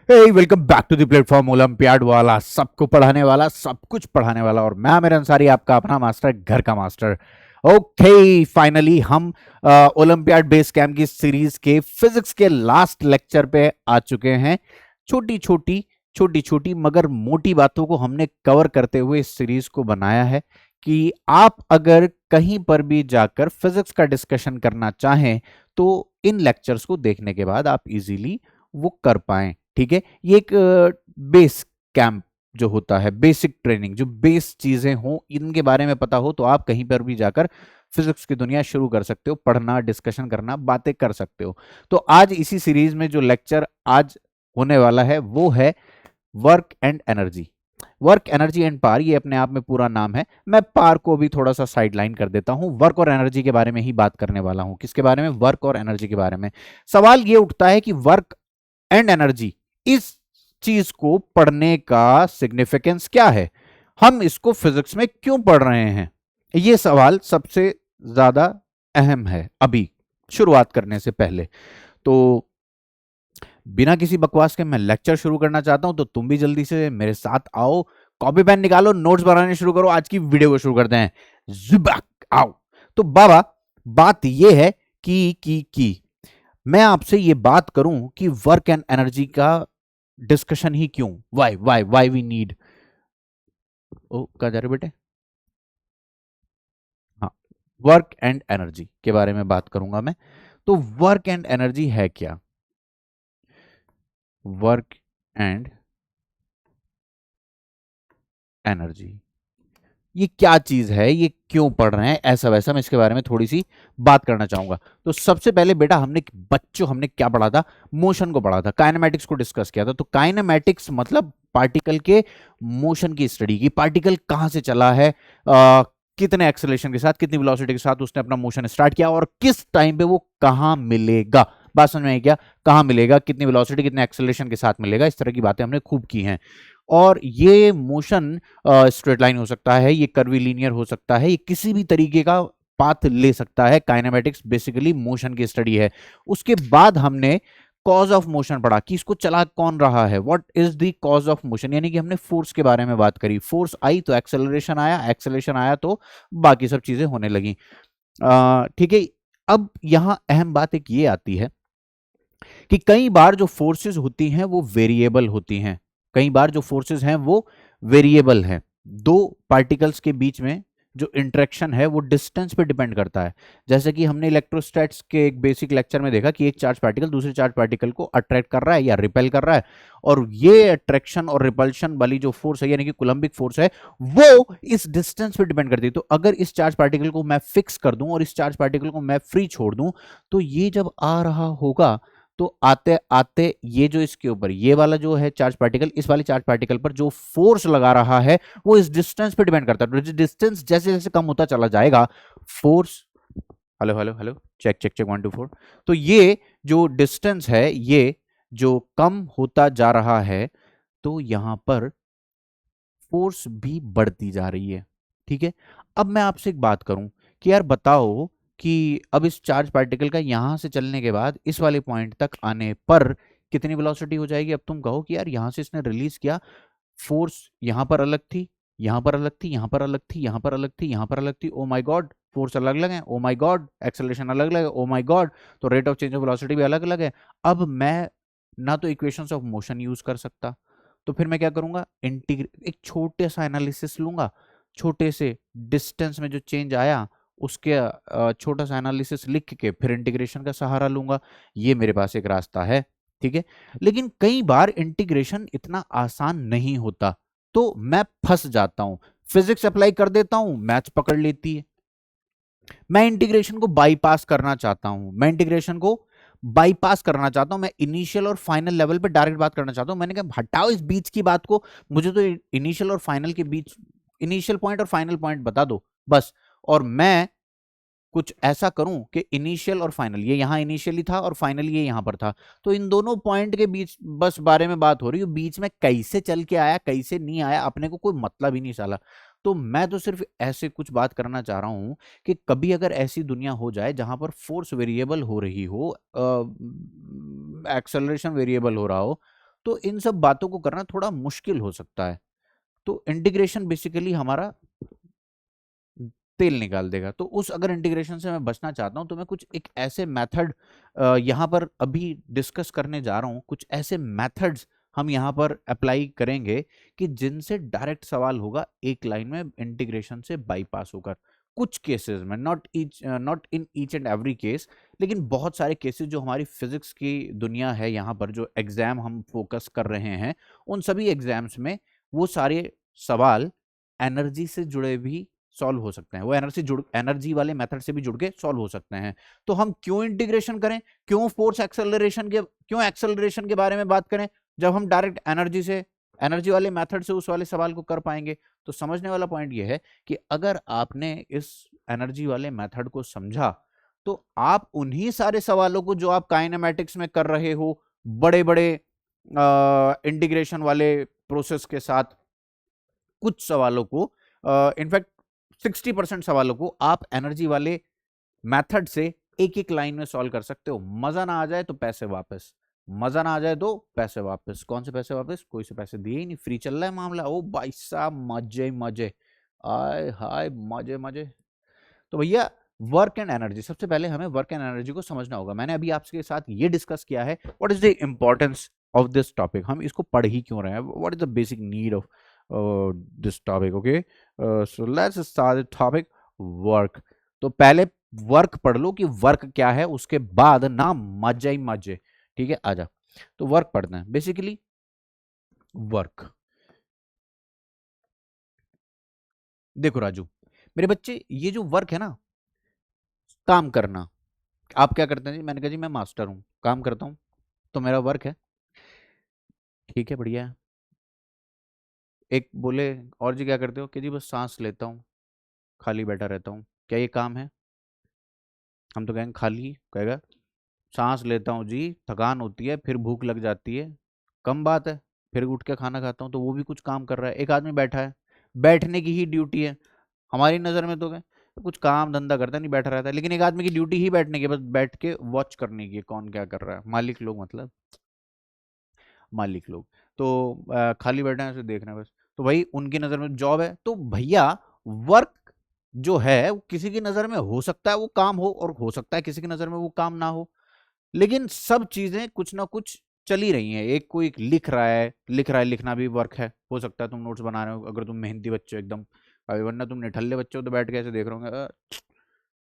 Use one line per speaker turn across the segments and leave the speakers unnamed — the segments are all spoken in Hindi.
Welcome back to the platform olympiad वाला, सबको पढ़ाने वाला, सब कुछ पढ़ाने वाला। और मैं आमिर अंसारी, आपका अपना मास्टर, घर का मास्टर। ओके, फाइनली हम ओलंपियाड बेस कैंप की सीरीज के फिजिक्स के लास्ट लेक्चर पे आ चुके हैं। छोटी छोटी मगर मोटी बातों को हमने कवर करते हुए इस सीरीज को बनाया है कि आप अगर कहीं पर भी जाकर फिजिक्स का डिस्कशन करना चाहें तो इन लेक्चर्स को देखने के बाद आप इजीली वो कर पाएं। ठीक है, ये एक बेस कैंप जो होता है, बेसिक ट्रेनिंग, जो बेस चीजें हो इनके बारे में पता हो तो आप कहीं पर भी जाकर फिजिक्स की दुनिया शुरू कर सकते हो, पढ़ना, डिस्कशन करना, बातें कर सकते हो। तो आज इसी सीरीज में जो लेक्चर आज होने वाला है वो है work and energy. Work, energy and power, ये अपने आप में पूरा नाम है। मैं पावर को भी थोड़ा सा साइडलाइन कर देता हूं, वर्क और एनर्जी के बारे में ही बात करने वाला हूं। किसके बारे में? वर्क और एनर्जी के बारे में। सवाल ये उठता है कि वर्क एंड एनर्जी, इस चीज को पढ़ने का सिग्निफिकेंस क्या है, हम इसको फिजिक्स में क्यों पढ़ रहे हैं? ये सवाल सबसे ज्यादा अहम है अभी शुरुआत करने से पहले। तो बिना किसी बकवास के मैं लेक्चर शुरू करना चाहता हूं, तो तुम भी जल्दी से मेरे साथ आओ, कॉपी पेन निकालो, नोट्स बनाने शुरू करो, आज की वीडियो को शुरू करते हैं। जुबाक आओ। तो बाबा, बात यह है कि मैं आपसे ये बात करूं कि वर्क एंड एनर्जी का डिस्कशन ही क्यों, वाई वी नीड। ओ, कहा जा रहे बेटे? हाँ, वर्क एंड एनर्जी के बारे में बात करूंगा मैं। तो वर्क एंड एनर्जी है क्या? वर्क एंड एनर्जी ये क्या चीज है, ये क्यों पढ़ रहे हैं, ऐसा वैसा मैं इसके बारे में थोड़ी सी बात करना चाहूंगा। तो सबसे पहले बेटा, हमने क्या पढ़ा था? मोशन को पढ़ा था, काइनेमैटिक्स को डिस्कस किया था। तो काइनेमैटिक्स मतलब पार्टिकल के मोशन की स्टडी की। पार्टिकल कहां से चला है, कितने एक्सेलरेशन के साथ, कितनी वेलोसिटी के साथ उसने अपना मोशन स्टार्ट किया, और किस टाइम पे वो कहां मिलेगा। बात समझ में आई क्या? कहां मिलेगा, कितनी वेलोसिटी, कितने एक्सेलरेशन के साथ मिलेगा, इस तरह की बातें हमने खूब की हैं। और ये मोशन स्ट्रेट लाइन हो सकता है, ये कर्वीलीनियर हो सकता है, ये किसी भी तरीके का पाथ ले सकता है। काइनेमैटिक्स बेसिकली मोशन की स्टडी है। उसके बाद हमने कॉज ऑफ मोशन पढ़ा कि इसको चला कौन रहा है, what is the cause of motion, यानी कि हमने फोर्स के बारे में बात करी। फोर्स आई तो एक्सेलरेशन आया, एक्सेलरेशन आया तो बाकी सब चीजें होने लगी। ठीक है। अब यहां अहम बात एक ये आती है कि कई बार जो फोर्सेस होती हैं वो वेरिएबल होती हैं। कई बार जो फोर्सेस हैं वो वेरिएबल हैं। दो पार्टिकल्स के बीच में जो इंटरेक्शन है वो डिस्टेंस पे डिपेंड करता है। जैसे कि हमने इलेक्ट्रोस्टैट्स के एक बेसिक लेक्चर में देखा कि एक चार्ज पार्टिकल दूसरे चार्ज पार्टिकल को अट्रैक्ट कर रहा है या रिपेल कर रहा है, और ये अट्रैक्शन और रिपल्शन वाली जो फोर्स है, यानी कि कूलम्बिक फोर्स है, वो इस डिस्टेंस पे डिपेंड करती है। तो अगर इस चार्ज पार्टिकल को मैं फिक्स कर दूं और इस चार्ज पार्टिकल को मैं फ्री छोड़ दूं, तो ये जब आ रहा होगा तो आते आते ये जो इसके ऊपर ये वाला जो है चार्ज पार्टिकल, इस वाले चार्ज पार्टिकल पर जो फोर्स लगा रहा है वो इस डिस्टेंस पे डिपेंड करता है। तो डिस्टेंस जैसे जैसे कम होता चला जाएगा, force, hello hello hello, check check check, 1 2 4। तो ये जो डिस्टेंस है ये जो कम होता जा रहा है, तो यहां पर फोर्स भी बढ़ती जा रही है। ठीक है। अब मैं आपसे एक बात करूं कि यार बताओ कि अब इस चार्ज पार्टिकल का यहां से चलने के बाद इस वाले पॉइंट तक आने पर कितनी वेलोसिटी हो जाएगी। अब तुम कहो कि यार यहां से इसने रिलीज किया, फोर्स यहां पर अलग थी, यहां पर अलग थी, यहां पर अलग थी, यहां पर अलग थी, यहां पर अलग थी, ओ माय गॉड, फोर्स अलग अलग है, ओ माय गॉड, एक्सेलरेशन अलग अलग है, ओ माय गॉड, तो rate of change of velocity भी अलग अलग है। अब मैं ना तो इक्वेशंस ऑफ मोशन यूज कर सकता, तो फिर मैं क्या करूंगा, एक छोटे सा एनालिसिस लूंगा, छोटे से डिस्टेंस में जो चेंज आया उसके छोटा सा एनालिसिस लिख के फिर इंटीग्रेशन का सहारा लूंगा। ये मेरे पास एक रास्ता है। ठीक है। लेकिन कई बार इंटीग्रेशन इतना आसान नहीं होता, तो मैं फंस जाता हूं, फिजिक्स अप्लाई कर देता हूं, मैथ्स पकड़ लेती है। मैं इंटीग्रेशन को बाईपास करना चाहता हूं, मैं इनिशियल और फाइनल लेवल पे डायरेक्ट बात करना चाहता हूं। मैंने कहा हटाओ इस बीच की बात को, मुझे तो इनिशियल और फाइनल के बीच, इनिशियल पॉइंट और फाइनल पॉइंट बता दो बस। और मैं कुछ ऐसा करूं कि इनिशियल और फाइनल, ये यहां इनिशियली था और फाइनली ये यहां पर था, तो इन दोनों पॉइंट के बीच बस बारे में बात हो रही है। बीच में कैसे चल के आया, कैसे नहीं आया, अपने को कोई मतलब ही नहीं साला। तो मैं तो सिर्फ ऐसे कुछ बात करना चाह रहा हूं कि कभी अगर ऐसी दुनिया हो जाए जहां पर फोर्स वेरिएबल हो रही हो, एक्सेलरेशन वेरिएबल हो रहा हो, तो इन सब बातों को करना थोड़ा मुश्किल हो सकता है। तो इंटीग्रेशन बेसिकली हमारा तेल निकाल देगा। तो उस अगर इंटीग्रेशन से मैं बचना चाहता हूं तो मैं कुछ एक ऐसे मेथड यहां पर अभी डिस्कस करने जा रहा हूं। कुछ ऐसे मेथड्स हम यहां पर अप्लाई करेंगे कि जिनसे डायरेक्ट सवाल होगा एक लाइन में इंटीग्रेशन से बाईपास होकर। कुछ केसेस में, not in each and every case, लेकिन बहुत सारे केसेस जो हमारी फिजिक्स की दुनिया है, यहाँ पर जो एग्जाम हम फोकस कर रहे हैं, उन सभी एग्जाम्स में वो सारे सवाल एनर्जी से जुड़े भी सॉल्व हो सकते हैं। वो एनर्जी वाले मेथड से भी जुड़ के सॉल्व हो सकते हैं। तो हम क्यों इंटीग्रेशन करें, क्यों एक्सेलरेशन के बारे में बात करें, जब हम डायरेक्ट एनर्जी वाले मेथड से उस वाले सवाल को कर पाएंगे। तो समझने वाला पॉइंट ये है कि अगर आपने इस एनर्जी वाले मेथड को समझा तो आप उन्हीं सारे सवालों को जो आप काइनेमैटिक्स में कर रहे हो, बड़े बड़े इंटीग्रेशन वाले प्रोसेस के साथ, कुछ सवालों को, इनफैक्ट 60% सवालों को आप एनर्जी वाले मेथड से एक एक लाइन में सॉल्व कर सकते हो। मजा ना आ जाए तो पैसे वापस, मजा ना आ जाए तो पैसे वापस। कौन से पैसे वापस? कोई से पैसे दिए ही नहीं, फ्री चल रहा है मामला। ओ भाई साहब, मजे मजे, आय हाय मजे मजे। तो भैया, वर्क एंड एनर्जी, सबसे पहले हमें वर्क एंड एनर्जी को समझना होगा। मैंने अभी आपके साथ ये डिस्कस किया है what is the importance of this topic, हम इसको पढ़ ही क्यों रहे हैं, what is the basic need of this topic. Okay, so let's start the topic work. तो पहले वर्क पढ़ लो कि वर्क क्या है, उसके बाद ना मजे ही मजे। ठीक है, आजा। तो वर्क पढ़ते हैं। बेसिकली वर्क, देखो राजू मेरे बच्चे, ये जो वर्क है ना, काम करना, आप क्या करते हैं जी? मैंने कहा जी मैं मास्टर हूं, काम करता हूं, तो मेरा वर्क है। ठीक है, बढ़िया है। एक बोले और जी क्या करते हो? कि जी बस सांस लेता हूँ, खाली बैठा रहता हूँ, क्या ये काम है? हम तो कहेंगे खाली, कहेगा सांस लेता हूँ जी, थकान होती है, फिर भूख लग जाती है, कम बात है, फिर उठ के खाना खाता हूँ, तो वो भी कुछ काम कर रहा है। एक आदमी बैठा है, बैठने की ही ड्यूटी है हमारी नज़र में, तो क्या कुछ काम धंधा करता नहीं, बैठा रहता है। लेकिन एक आदमी की ड्यूटी ही बैठने की, बस बैठ के वॉच करने की है, कौन क्या कर रहा है, मालिक लोग, मतलब मालिक लोग। तो खाली बैठे हैं, ऐसे देख रहे हैं बस। तो भाई उनकी नज़र में जॉब है। तो भैया वर्क जो है वो किसी की नज़र में हो सकता है वो काम हो, और हो सकता है किसी की नज़र में वो काम ना हो, लेकिन सब चीजें कुछ ना कुछ चली रही हैं। एक कोई लिख रहा है, लिखना भी वर्क है। हो सकता है तुम नोट्स बना रहे हो, अगर तुम मेहनती बच्चे हो एकदम, अभी वरना तुम निठल्ले बच्चे हो तो बैठ के ऐसे देख रहे होंगे,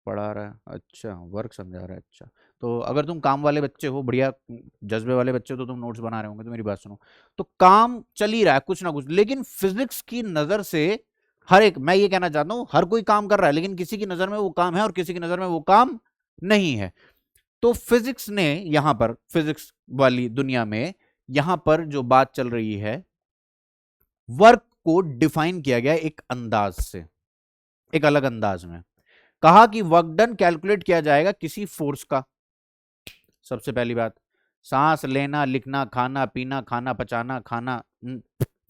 पढ़ा रहा है, अच्छा वर्क समझा रहा है, अच्छा। तो अगर तुम काम वाले बच्चे हो, बढ़िया जज्बे वाले बच्चे हो, तो तुम नोट्स बना रहे होंगे। तो मेरी बात सुनो, तो काम चल ही रहा है कुछ ना कुछ, लेकिन फिजिक्स की नजर से हर एक, मैं ये कहना चाहता हूं, हर कोई काम कर रहा है, लेकिन किसी की नजर में वो काम है और किसी की नजर में वो काम नहीं है। तो फिजिक्स ने यहां पर, फिजिक्स वाली दुनिया में यहां पर जो बात चल रही है, वर्क को डिफाइन किया गया एक अंदाज से, एक अलग अंदाज में। कहा कि वर्क डन कैलकुलेट किया जाएगा किसी फोर्स का। सबसे पहली बात, सांस लेना, लिखना, खाना पीना, खाना पचाना, खाना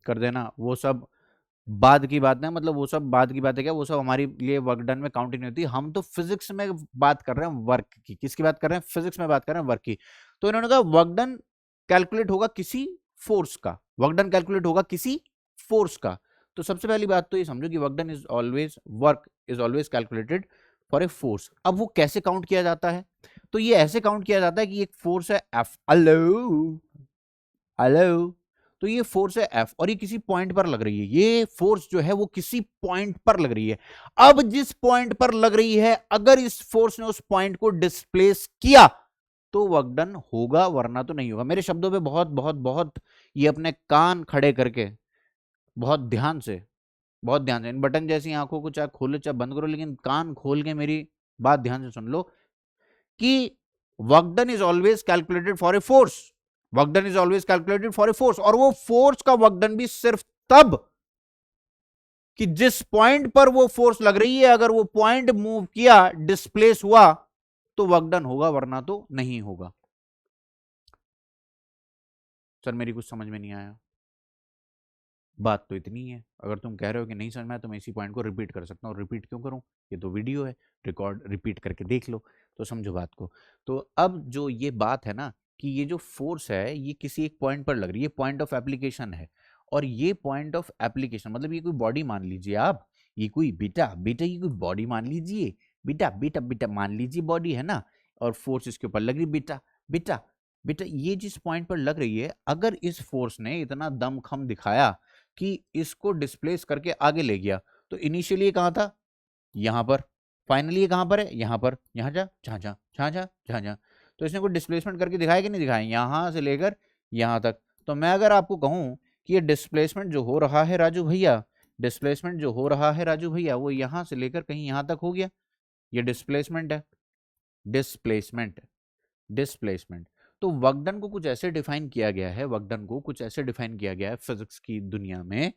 कर देना, वो सब बाद की बात है। मतलब वो सब बाद की बात है क्या, वो सब हमारे लिए वर्क डन में काउंट नहीं होती। हम तो फिजिक्स में बात कर रहे हैं वर्क की। किसकी बात कर रहे हैं? फिजिक्स में बात कर रहे हैं वर्क की। तो इन्होंने कहा वर्क डन कैलकुलेट होगा किसी फोर्स का, वर्क डन कैलकुलेट होगा किसी फोर्स का। तो सबसे पहली बात तो ये समझो कि work is always calculated for a force. अब वो कैसे काउंट किया जाता है? तो ये ऐसे काउंट किया जाता है कि एक फोर्स है एफ, हेलो हेलो, तो ये फोर्स है एफ और ये किसी पॉइंट पर लग रही है। ये फोर्स जो है वो किसी पॉइंट पर लग रही है। अब जिस पॉइंट पर लग रही है, अगर इस फोर्स ने उस पॉइंट को डिस्प्लेस किया तो वर्क डन होगा, वरना तो नहीं होगा। मेरे शब्दों पे बहुत बहुत बहुत ये अपने कान खड़े करके बहुत ध्यान से इन बटन जैसी आंखों को चाहे खोलो चाहे बंद करो, लेकिन कान खोल के मेरी बात ध्यान से सुन लो कि work done is always calculated for a force. Work done is always calculated for a force, और वो फोर्स का वर्क डन भी सिर्फ तब कि जिस पॉइंट पर वो फोर्स लग रही है, अगर वो पॉइंट मूव किया, डिस्प्लेस हुआ, तो वर्क डन होगा, वरना तो नहीं होगा। सर मेरी कुछ समझ में नहीं आया। बात तो इतनी है, अगर तुम कह रहे हो कि नहीं समझ में आया तो मैं इसी पॉइंट को रिपीट कर सकता हूँ। रिपीट क्यों करूँ, ये तो वीडियो है, रिकॉर्ड रिपीट करके देख लो तो समझो बात को। तो अब जो ये बात है ना कि ये जो फोर्स है ये किसी एक पॉइंट पर लग रही है, पॉइंट ऑफ एप्लीकेशन है, और ये पॉइंट ऑफ एप्लीकेशन मतलब ये कोई बॉडी मान लीजिए आप, ये कोई बेटा बेटा ये कोई बॉडी मान लीजिए, बेटा बेटा बेटा मान लीजिए बॉडी है ना, और फोर्स इसके ऊपर लग रही बेटा बेटा बेटा, ये जिस पॉइंट पर लग रही है, अगर इस फोर्स ने इतना दमखम दिखाया कि इसको डिस्प्लेस करके आगे ले गया, तो इनिशियली ये कहाँ था, यहां पर, फाइनली ये कहां पर है, यहां पर, यहां जा जहां जा जहां जा जहां जा, तो इसने कोई डिस्प्लेसमेंट करके दिखाया कि नहीं दिखाया, यहां से लेकर यहां तक। तो मैं अगर आपको कहूं कि ये डिस्प्लेसमेंट जो हो रहा है राजू भैया, डिस्प्लेसमेंट जो हो रहा है राजू भैया, वो यहां से लेकर कहीं यहां तक हो गया, ये डिस्प्लेसमेंट है, डिस्प्लेसमेंट, डिस्प्लेसमेंट। तो वर्क डन को कुछ ऐसे डिफाइन किया गया है, वर्क डन को कुछ ऐसे डिफाइन किया गया है फिजिक्स की दुनिया में,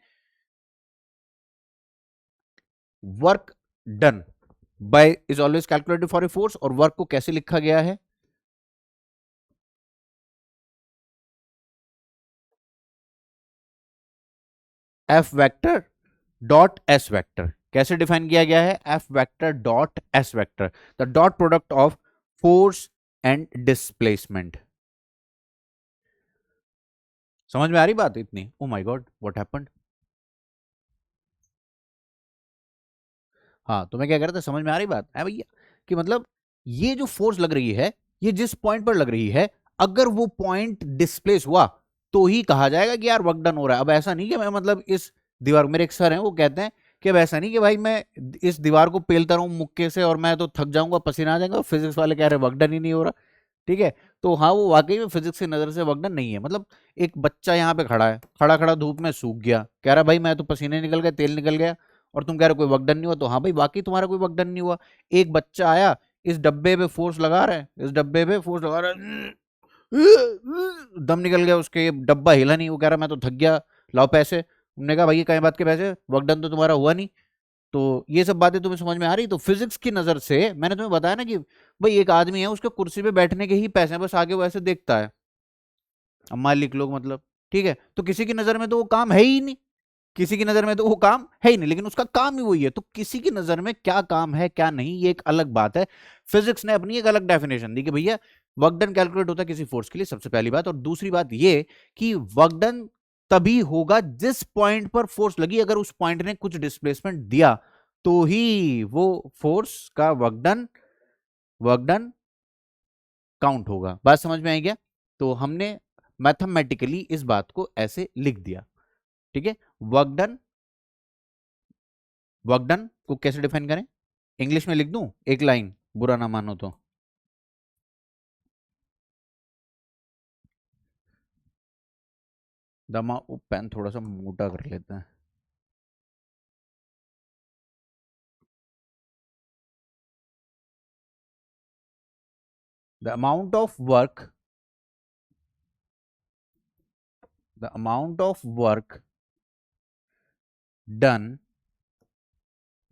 work done bye is always calculated for a force, और वर्क को कैसे लिखा गया है, F vector dot S vector. कैसे डिफाइन किया गया है, F vector dot S vector, the dot product of force and displacement. समझ में आ रही बात इतनी, oh my God what happened. हाँ तो मैं क्या कह रहा था, समझ में आ रही बात है भैया, कि मतलब ये जो फोर्स लग रही है, ये जिस पॉइंट पर लग रही है, अगर वो पॉइंट डिस्प्लेस हुआ तो ही कहा जाएगा कि यार वर्क डन हो रहा है। अब ऐसा नहीं कि मैं मतलब इस दीवार, मेरे एक सर हैं वो कहते हैं कि अब ऐसा नहीं कि भाई मैं इस दीवार को पेलता रहूं मुक्के से और मैं तो थक जाऊंगा, पसीना आ जाएगा, और फिजिक्स वाले कह रहे वर्क डन ही नहीं हो रहा। ठीक है, तो हाँ वो वाकई में फिजिक्स की नजर से वर्क डन नहीं है। मतलब एक बच्चा यहाँ पे खड़ा है, खड़ा खड़ा धूप में सूख गया, कह रहा भाई मैं तो पसीने निकल गए, तेल निकल गया, और तुम कह रहे कोई वर्क डन नहीं हुआ, तो हाँ भाई वाकई तुम्हारा कोई वर्क डन नहीं हुआ। एक बच्चा आया, इस डब्बे पे फोर्स लगा रहा है, इस डब्बे पे फोर्स लगा रहा है, दम निकल गया उसके, डब्बा हिला नहीं, वो कह रहा मैं तो थक गया, लाओ पैसे। उन्होंने कहा भाई ये कहीं बात के पैसे, वर्क डन तो तुम्हारा हुआ नहीं। तो ये सब बातें तुम्हें समझ में आ रही, तो फिजिक्स की नजर से मैंने तुम्हें बताया ना कि भाई एक आदमी है, उसके कुर्सी पे बैठने के ही पैसे हैं, बस आगे वो ऐसे देखता है, अब मालिक लोग मतलब, ठीक है, तो किसी की नजर में तो वो काम है ही नहीं, किसी की नजर में तो वो काम है ही नहीं, लेकिन उसका काम ही वही है। तो किसी की नजर में क्या काम है क्या नहीं, ये एक अलग बात है। फिजिक्स ने अपनी एक अलग डेफिनेशन दी कि भैया वर्क डन कैलकुलेट होता है किसी फोर्स के लिए, सबसे पहली बात। और दूसरी बात ये कि वर्क डन तभी होगा जिस पॉइंट पर फोर्स लगी, अगर उस पॉइंट ने कुछ डिस्प्लेसमेंट दिया तो ही वो फोर्स का वर्क डन काउंट होगा। बात समझ में आई क्या? तो हमने मैथमेटिकली इस बात को ऐसे लिख दिया, ठीक है। वर्क डन, वर्क डन को कैसे डिफाइन करें, इंग्लिश में लिख दूं एक लाइन, बुरा ना मानो तो, दमा पेन थोड़ा सा मोटा कर लेते हैं। The amount of work, the amount of work done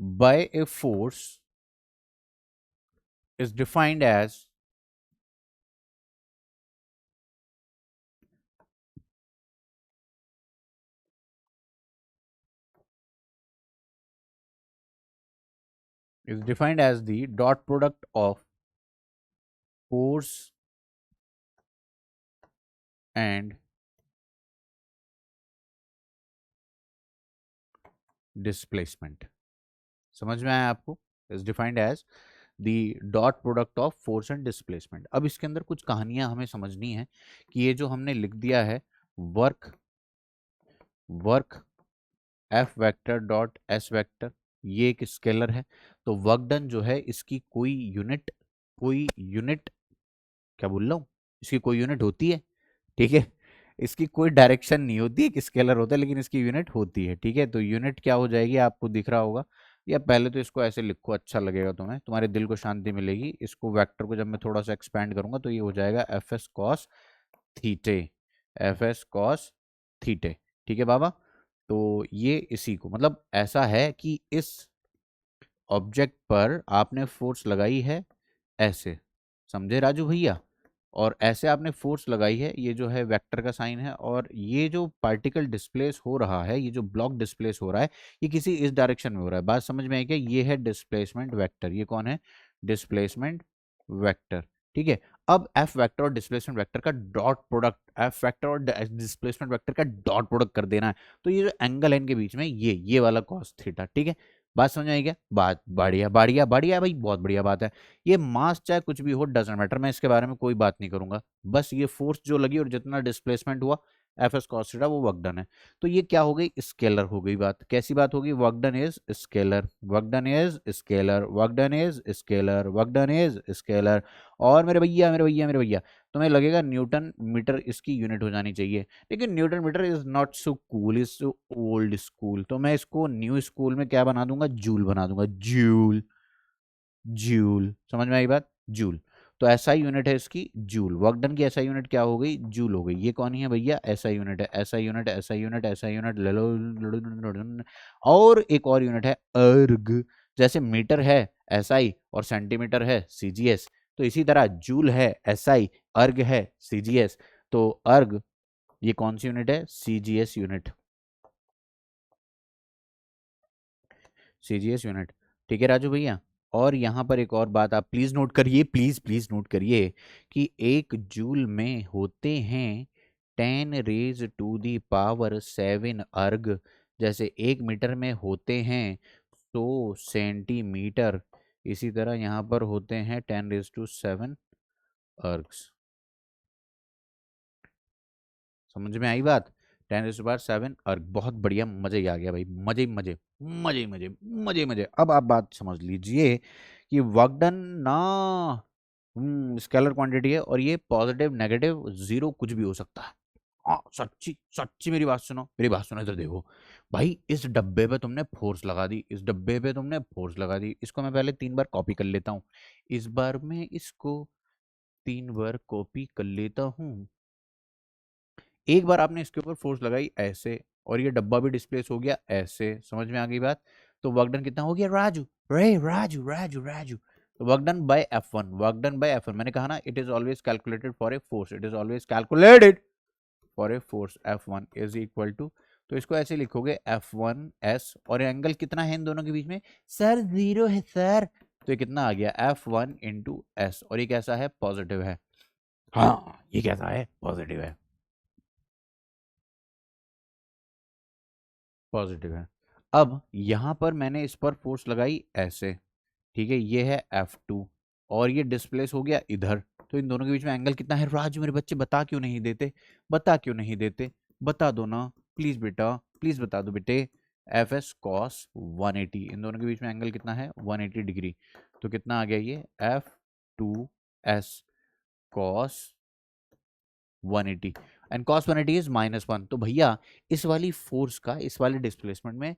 bye a force is defined as the dot product of force and displacement। समझ में आया आपको? Is defined as the dot product of force and displacement. अब इसके अंदर कुछ कहानियां हमें समझनी है कि ये जो हमने लिख दिया है work, work F vector dot S vector, ये एक स्केलर है, तो वर्क डन जो है इसकी कोई यूनिट, कोई यूनिट, क्या बोल रहा हूँ, इसकी कोई यूनिट होती है, ठीक है, इसकी कोई डायरेक्शन नहीं होती, एक स्केलर होता है लेकिन इसकी यूनिट होती है, ठीक है। तो यूनिट क्या हो जाएगी आपको दिख रहा होगा, या पहले तो इसको ऐसे लिखो, अच्छा लगेगा तुम्हें, तुम्हारे दिल को शांति मिलेगी। इसको वेक्टर को जब मैं थोड़ा सा एक्सपैंड करूंगा तो ये हो जाएगा F S cos theta, F S cos theta, ठीक है बाबा। तो ये इसी को मतलब ऐसा है कि इस ऑब्जेक्ट पर आपने फोर्स लगाई है ऐसे, समझे राजू भैया, और ऐसे आपने फोर्स लगाई है, ये जो है वेक्टर का साइन है, और ये जो पार्टिकल डिस्प्लेस हो रहा है, ये जो ब्लॉक डिस्प्लेस हो रहा है, ये किसी इस डायरेक्शन में हो रहा है। बात समझ में आई क्या? ये है डिस्प्लेसमेंट वेक्टर, ये कौन है, डिस्प्लेसमेंट वेक्टर, ठीक है। अब एफ वेक्टर और डिस्प्लेसमेंट वेक्टर का डॉट प्रोडक्ट, एफ वेक्टर और डिस्प्लेसमेंट वेक्टर का डॉट प्रोडक्ट कर देना है। तो ये जो एंगल है इनके बीच में, ये वाला कॉस थीटा, ठीक है। बात समझ आई क्या? बात बढ़िया बढ़िया बढ़िया भाई, बहुत बढ़िया बात है। ये मास चाहे कुछ भी हो, डजंट मैटर, मैं इसके बारे में कोई बात नहीं करूंगा। बस ये फोर्स जो लगी और जितना डिस्प्लेसमेंट हुआ एफ एस कॉस थीटा, वो वर्क डन है। तो ये क्या हो गई? स्केलर हो गई बात। कैसी बात होगी? Work done is scalar, work done is scalar, work done is scalar, work done is scalar. और मेरे भैया मेरे भैया मेरे भैया, तुम्हें लगेगा न्यूटन मीटर इसकी यूनिट हो जानी चाहिए, लेकिन Newton metre is not so cool, is so old school. तो मैं इसको न्यू स्कूल में क्या बना दूंगा? जूल बना दूंगा, जूल। जूल, समझ में आई बात? जूल। तो ऐसा यूनिट है इसकी जूल। वर्क डन की ऐसा यूनिट क्या हो गई? जूल हो गई। ये कौन है भैया? ऐसा यूनिट है, ऐसा यूनिट, ऐसा यूनिट, ऐसा यूनिट ले लो। और एक और यूनिट है अर्ग। जैसे मीटर है एसआई और सेंटीमीटर है सीजीएस, तो इसी तरह जूल है एसआई, अर्ग है सीजीएस। तो अर्ग ये कौन सी यूनिट है? CGS unit, CGS unit. ठीक है राजू भैया। और यहाँ पर एक और बात आप प्लीज नोट करिए, प्लीज प्लीज नोट करिए कि एक जूल में होते हैं 10 raised to the power 7 अर्ग। जैसे एक मीटर में होते हैं 100 सेंटीमीटर, इसी तरह यहाँ पर होते हैं 10 raised to 7 अर्ग्स। समझ में आई बात? 10 raised to 7 अर्ग। बहुत बढ़िया, मजे ही आ गया भाई, मजे ही मजे, मजे ही मजे, मजे ही मजे। अब आप बात समझ लीजिए कि वर्क डन ना स्केलर क्वांटिटी है, और ये पॉजिटिव नेगेटिव जीरो कुछ भी हो सकता है। हाँ सच्ची सच्ची, मेरी बात सुनो, मेरी बात सुनो, इधर देखो भाई। इस डब्बे पे तुमने फोर्स लगा दी, इस डब्बे पे तुमने फोर्स लगा दी। इसको मैं पहले 3 बार कॉपी कर लेता हूँ। इस बार मैं इसको 3 बार कॉपी कर लेता हूँ। एक बार आपने इसके ऊपर फोर्स लगाई ऐसे, और ये डब्बा भी डिस्प्लेस हो गया ऐसे। समझ में आ गई बात? तो वर्क डन कितना हो गया राजू? रे राजू राजू राजू। तो work done by F1, work done by F1, मैंने कहा ना, it is always calculated for a force, it is always calculated for a force F1 is equal to, तो इसको ऐसे लिखोगे F1s, और एंगल कितना है इन दोनों के बीच में? सर जीरो है सर। तो ये कितना आ गया? F1 इंटू एस, और ये कैसा है? पॉजिटिव है। हाँ ये कैसा है? पॉजिटिव है, पॉजिटिव है। अब यहां पर मैंने इस पर फोर्स लगाई ऐसे, ठीक है, ये है F2, और ये डिस्प्लेस हो गया इधर। तो इन दोनों के बीच में एंगल कितना है? राजू मेरे बच्चे बता क्यों नहीं देते? बता क्यों नहीं देते? बता दो ना प्लीज बेटा, प्लीज बता दो बेटे। एफ एस कॉस 180, इन दोनों के बीच में एंगल कितना है? 180 डिग्री। तो कितना आ गया ये? F2s cos 180, and cos 180 is -1। तो भैया इस वाली फोर्स का इस वाले डिस्प्लेसमेंट में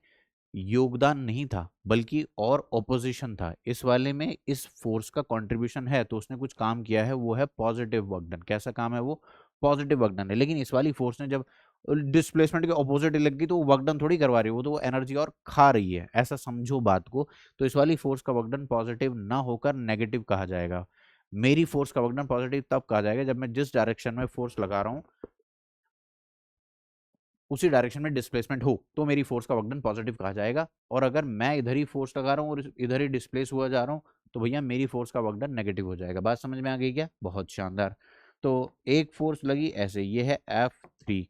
योगदान नहीं था, बल्कि और ऑपोजिशन था। इस वाले में इस फोर्स का कंट्रीब्यूशन है, तो उसने कुछ काम किया है, वो है पॉजिटिव वर्क डन। कैसा काम है वो? पॉजिटिव वर्क डन है। लेकिन इस वाली फोर्स ने जब डिस्प्लेसमेंट के ऑपोजिट लग गई, तो वो वर्क डन थोड़ी करवा रही है, वो तो वो एनर्जी और खा रही है, ऐसा समझो बात को। तो इस वाली फोर्स का वर्क डन पॉजिटिव ना होकर नेगेटिव कहा जाएगा। मेरी फोर्स का वर्क डन पॉजिटिव तब कहा जाएगा जब मैं जिस डायरेक्शन में फोर्स लगा रहा हूँ उसी डायरेक्शन में डिस्प्लेसमेंट हो, तो मेरी फोर्स का वर्क पॉजिटिव कहा जाएगा। और अगर मैं इधर ही फोर्स लगा रहा हूँ और इधर ही डिस्प्लेस हुआ जा रहा हूँ, तो भैया मेरी फोर्स का वर्क नेगेटिव हो जाएगा। बात समझ में आ गई क्या? बहुत शानदार। तो एक फोर्स लगी ऐसे, ये है F3,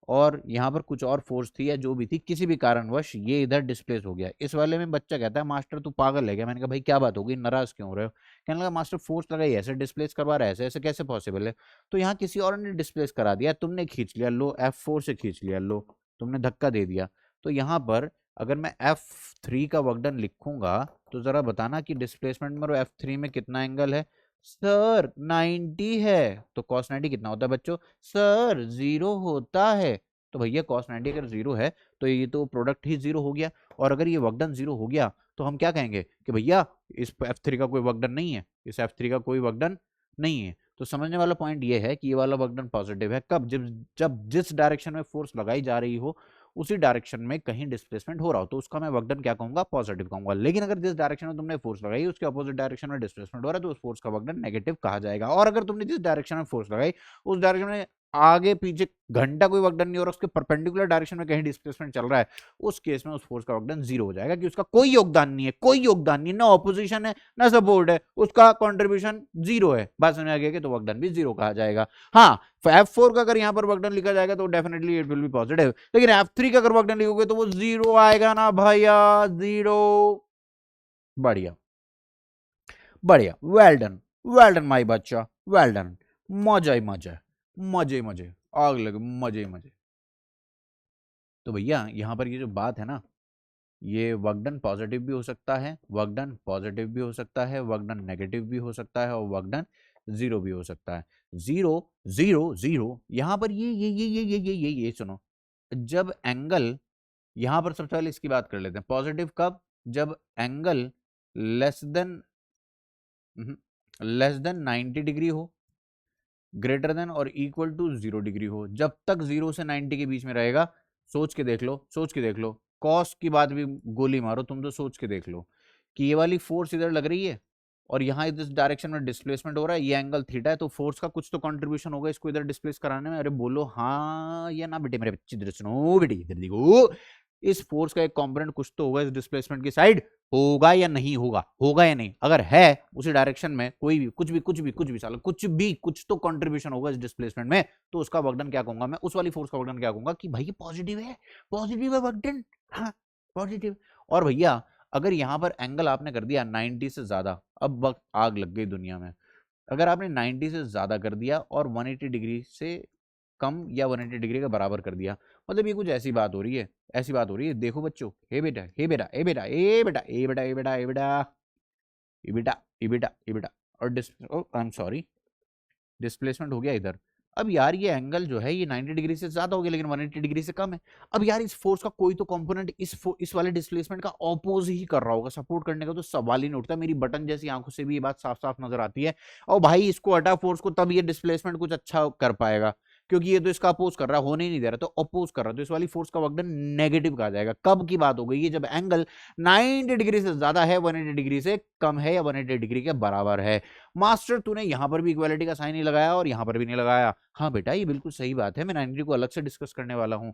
और यहाँ पर कुछ और फोर्स थी या जो भी थी, किसी भी कारणवश ये इधर डिस्प्लेस हो गया। इस वाले में बच्चा कहता है मास्टर तू पागल है क्या? मैंने कहा भाई क्या बात होगी, नाराज क्यों हो रहे हो? कहने लगा मास्टर फोर्स लगाई ऐसे डिस्प्लेस करवा रहा है, ऐसे ऐसे कैसे पॉसिबल है? तो यहाँ किसी और ने डिस्प्लेस करा दिया, तुमने खींच लिया, लो F4 से खींच लिया, लो तुमने धक्का दे दिया। तो यहाँ पर अगर मैं F3 का वर्क डन लिखूंगा, तो जरा बताना कि डिस्प्लेसमेंट में और F3 में कितना एंगल है? सर 90 है। तो cos 90 कितना होता है बच्चों? सर 0 होता है। तो भैया cos 90 अगर 0 है, तो ये तो प्रोडक्ट ही 0 हो गया। और अगर ये वर्क डन 0 हो गया, तो हम क्या कहेंगे कि भैया इस F3 का कोई वर्क डन नहीं है, इस F3 का कोई वर्क डन नहीं है। तो समझने वाला पॉइंट ये है कि ये वाला वर्क डन पॉजिटिव है कब? जब जब जिस डायरेक्शन में फोर्स लगाई जा रही हो उसी डायरेक्शन में कहीं डिस्प्लेसमेंट हो रहा हो, तो उसका मैं वर्क डन क्या कहूंगा? पॉजिटिव कहूंगा। लेकिन अगर जिस डायरेक्शन में तुमने फोर्स लगाई उसके अपोजिट डायरेक्शन में डिस्प्लेसमेंट हो रहा है, तो उस फोर्स का वर्क डन नेगेटिव कहा जाएगा। और अगर तुमने जिस डायरेक्शन में फोर्स लगाई उस डायरेक्शन में आगे पीछे घंटा कोई वर्क डन नहीं हो रहा, उसके परपेंडिकुलर डायरेक्शन में कहीं डिस्प्लेसमेंट चल रहा है, उस केस में उस फोर्स का वर्क डन जीरो हो जाएगा, कि उसका कोई योगदान नहीं है, कोई योगदान नहीं, ना ऑपोजिशन है ना सपोर्ट है, उसका कॉन्ट्रीब्यूशन जीरो है। बात समझ आ गया, तो वर्क डन भी जीरो कहा जाएगा। हाँ, F4 का अगर यहाँ पर वर्क डन लिखा जाएगा तो definitely it will be positive, लेकिन F3 का अगर वर्क डन लिखोगे तो वो जीरो आएगा ना भैया, जीरो। बढ़िया बढ़िया, वेल डन माई बच्चा, वेल डन। मजा ही मजा, मजे मजे, आग लगे, मजे मजे। तो भैया यहाँ पर ये जो बात है ना, ये वर्क डन पॉजिटिव भी हो सकता है, वर्क डन पॉजिटिव भी हो सकता है, वर्क डन नेगेटिव भी हो सकता है, और वर्क डन जीरो भी हो सकता है। जीरो जीरो जीरो, यहाँ पर ये सुनो, जब एंगल, यहाँ पर सबसे पहले इसकी बात कर लेते हैं, पॉजिटिव कब, जब एंगल लेस देन 90 डिग्री हो, ग्रेटर देन और इक्वल टू 0 डिग्री हो। जब तक 0 से 90 के बीच में रहेगा, सोच के देख लो, सोच के देख लो, कॉस की बात भी गोली मारो तुम, तो सोच के देख लो कि ये वाली फोर्स इधर लग रही है और यहाँ इस डायरेक्शन में डिस्प्लेसमेंट हो रहा है, ये एंगल थीटा है, तो फोर्स का कुछ तो कंट्रीब्यूशन होगा इसको इधर डिस्प्लेस कराने में। अरे बोलो हाँ या ना बेटे, मेरे बच्चे इधर सुनो, बेटे इधर देखो, इस फोर्स का एक कंपोनेंट कुछ तो होगा इस डिस्प्लेसमेंट की साइड, होगा या नहीं होगा, होगा या नहीं, अगर है उसी डायरेक्शन में कोई भी कुछ भी साला कुछ तो कंट्रीब्यूशन होगा इस डिस्प्लेसमेंट में, तो उसका वर्क डन क्या कहूंगा मैं, उस वाली फोर्स का वर्क डन क्या कहूंगा कि भाई ये पॉजिटिव है, पॉजिटिव है वर्क डन, हाँ पॉजिटिव। और भैया अगर यहाँ पर एंगल आपने कर दिया 90 से ज्यादा, अब वक्त आग लग गई दुनिया में, अगर आपने 90 से ज्यादा कर दिया और 180 डिग्री से कम या 180 डिग्री का बराबर कर दिया, मतलब ये कुछ ऐसी बात हो रही है, ऐसी बात हो रही है, देखो बच्चों, हे बेटा हे बेटा ए बेटा ए बेटा ए बेटा ए बेटा ए बेटा ए बेटा ए बेटा ए बेटा, और आई एम सॉरी, डिस्प्लेसमेंट हो गया इधर। अब यार ये एंगल जो है ये 90 डिग्री से ज्यादा हो गया लेकिन 180 डिग्री से कम है। अब यार इस फोर्स का कोई तो कंपोनेंट इस वाले डिस्प्लेसमेंट का ऑपोज ही कर रहा होगा, सपोर्ट करने का तो सवाल ही नहीं उठता। मेरी बटन जैसी आंखों से भी ये बात साफ साफ नजर आती है। और भाई इसको हटा फोर्स को, तब ये डिस्प्लेसमेंट कुछ अच्छा कर पाएगा, क्योंकि ये तो इसका अपोज कर रहा है, होने ही नहीं दे रहा, तो अपोज कर रहा है, तो इस वाली फोर्स का वर्क डन नेगेटिव कहा जाएगा। कब की बात हो गई, ये जब एंगल 90 डिग्री से ज्यादा है, 180 डिग्री से कम है या 180 डिग्री के बराबर है। मास्टर तूने यहां पर भी इक्वालिटी का साइन नहीं लगाया और यहां पर भी नहीं लगाया। हाँ बेटा ये बिल्कुल सही बात है, मैं 90 को अलग से डिस्कस करने वाला हूं,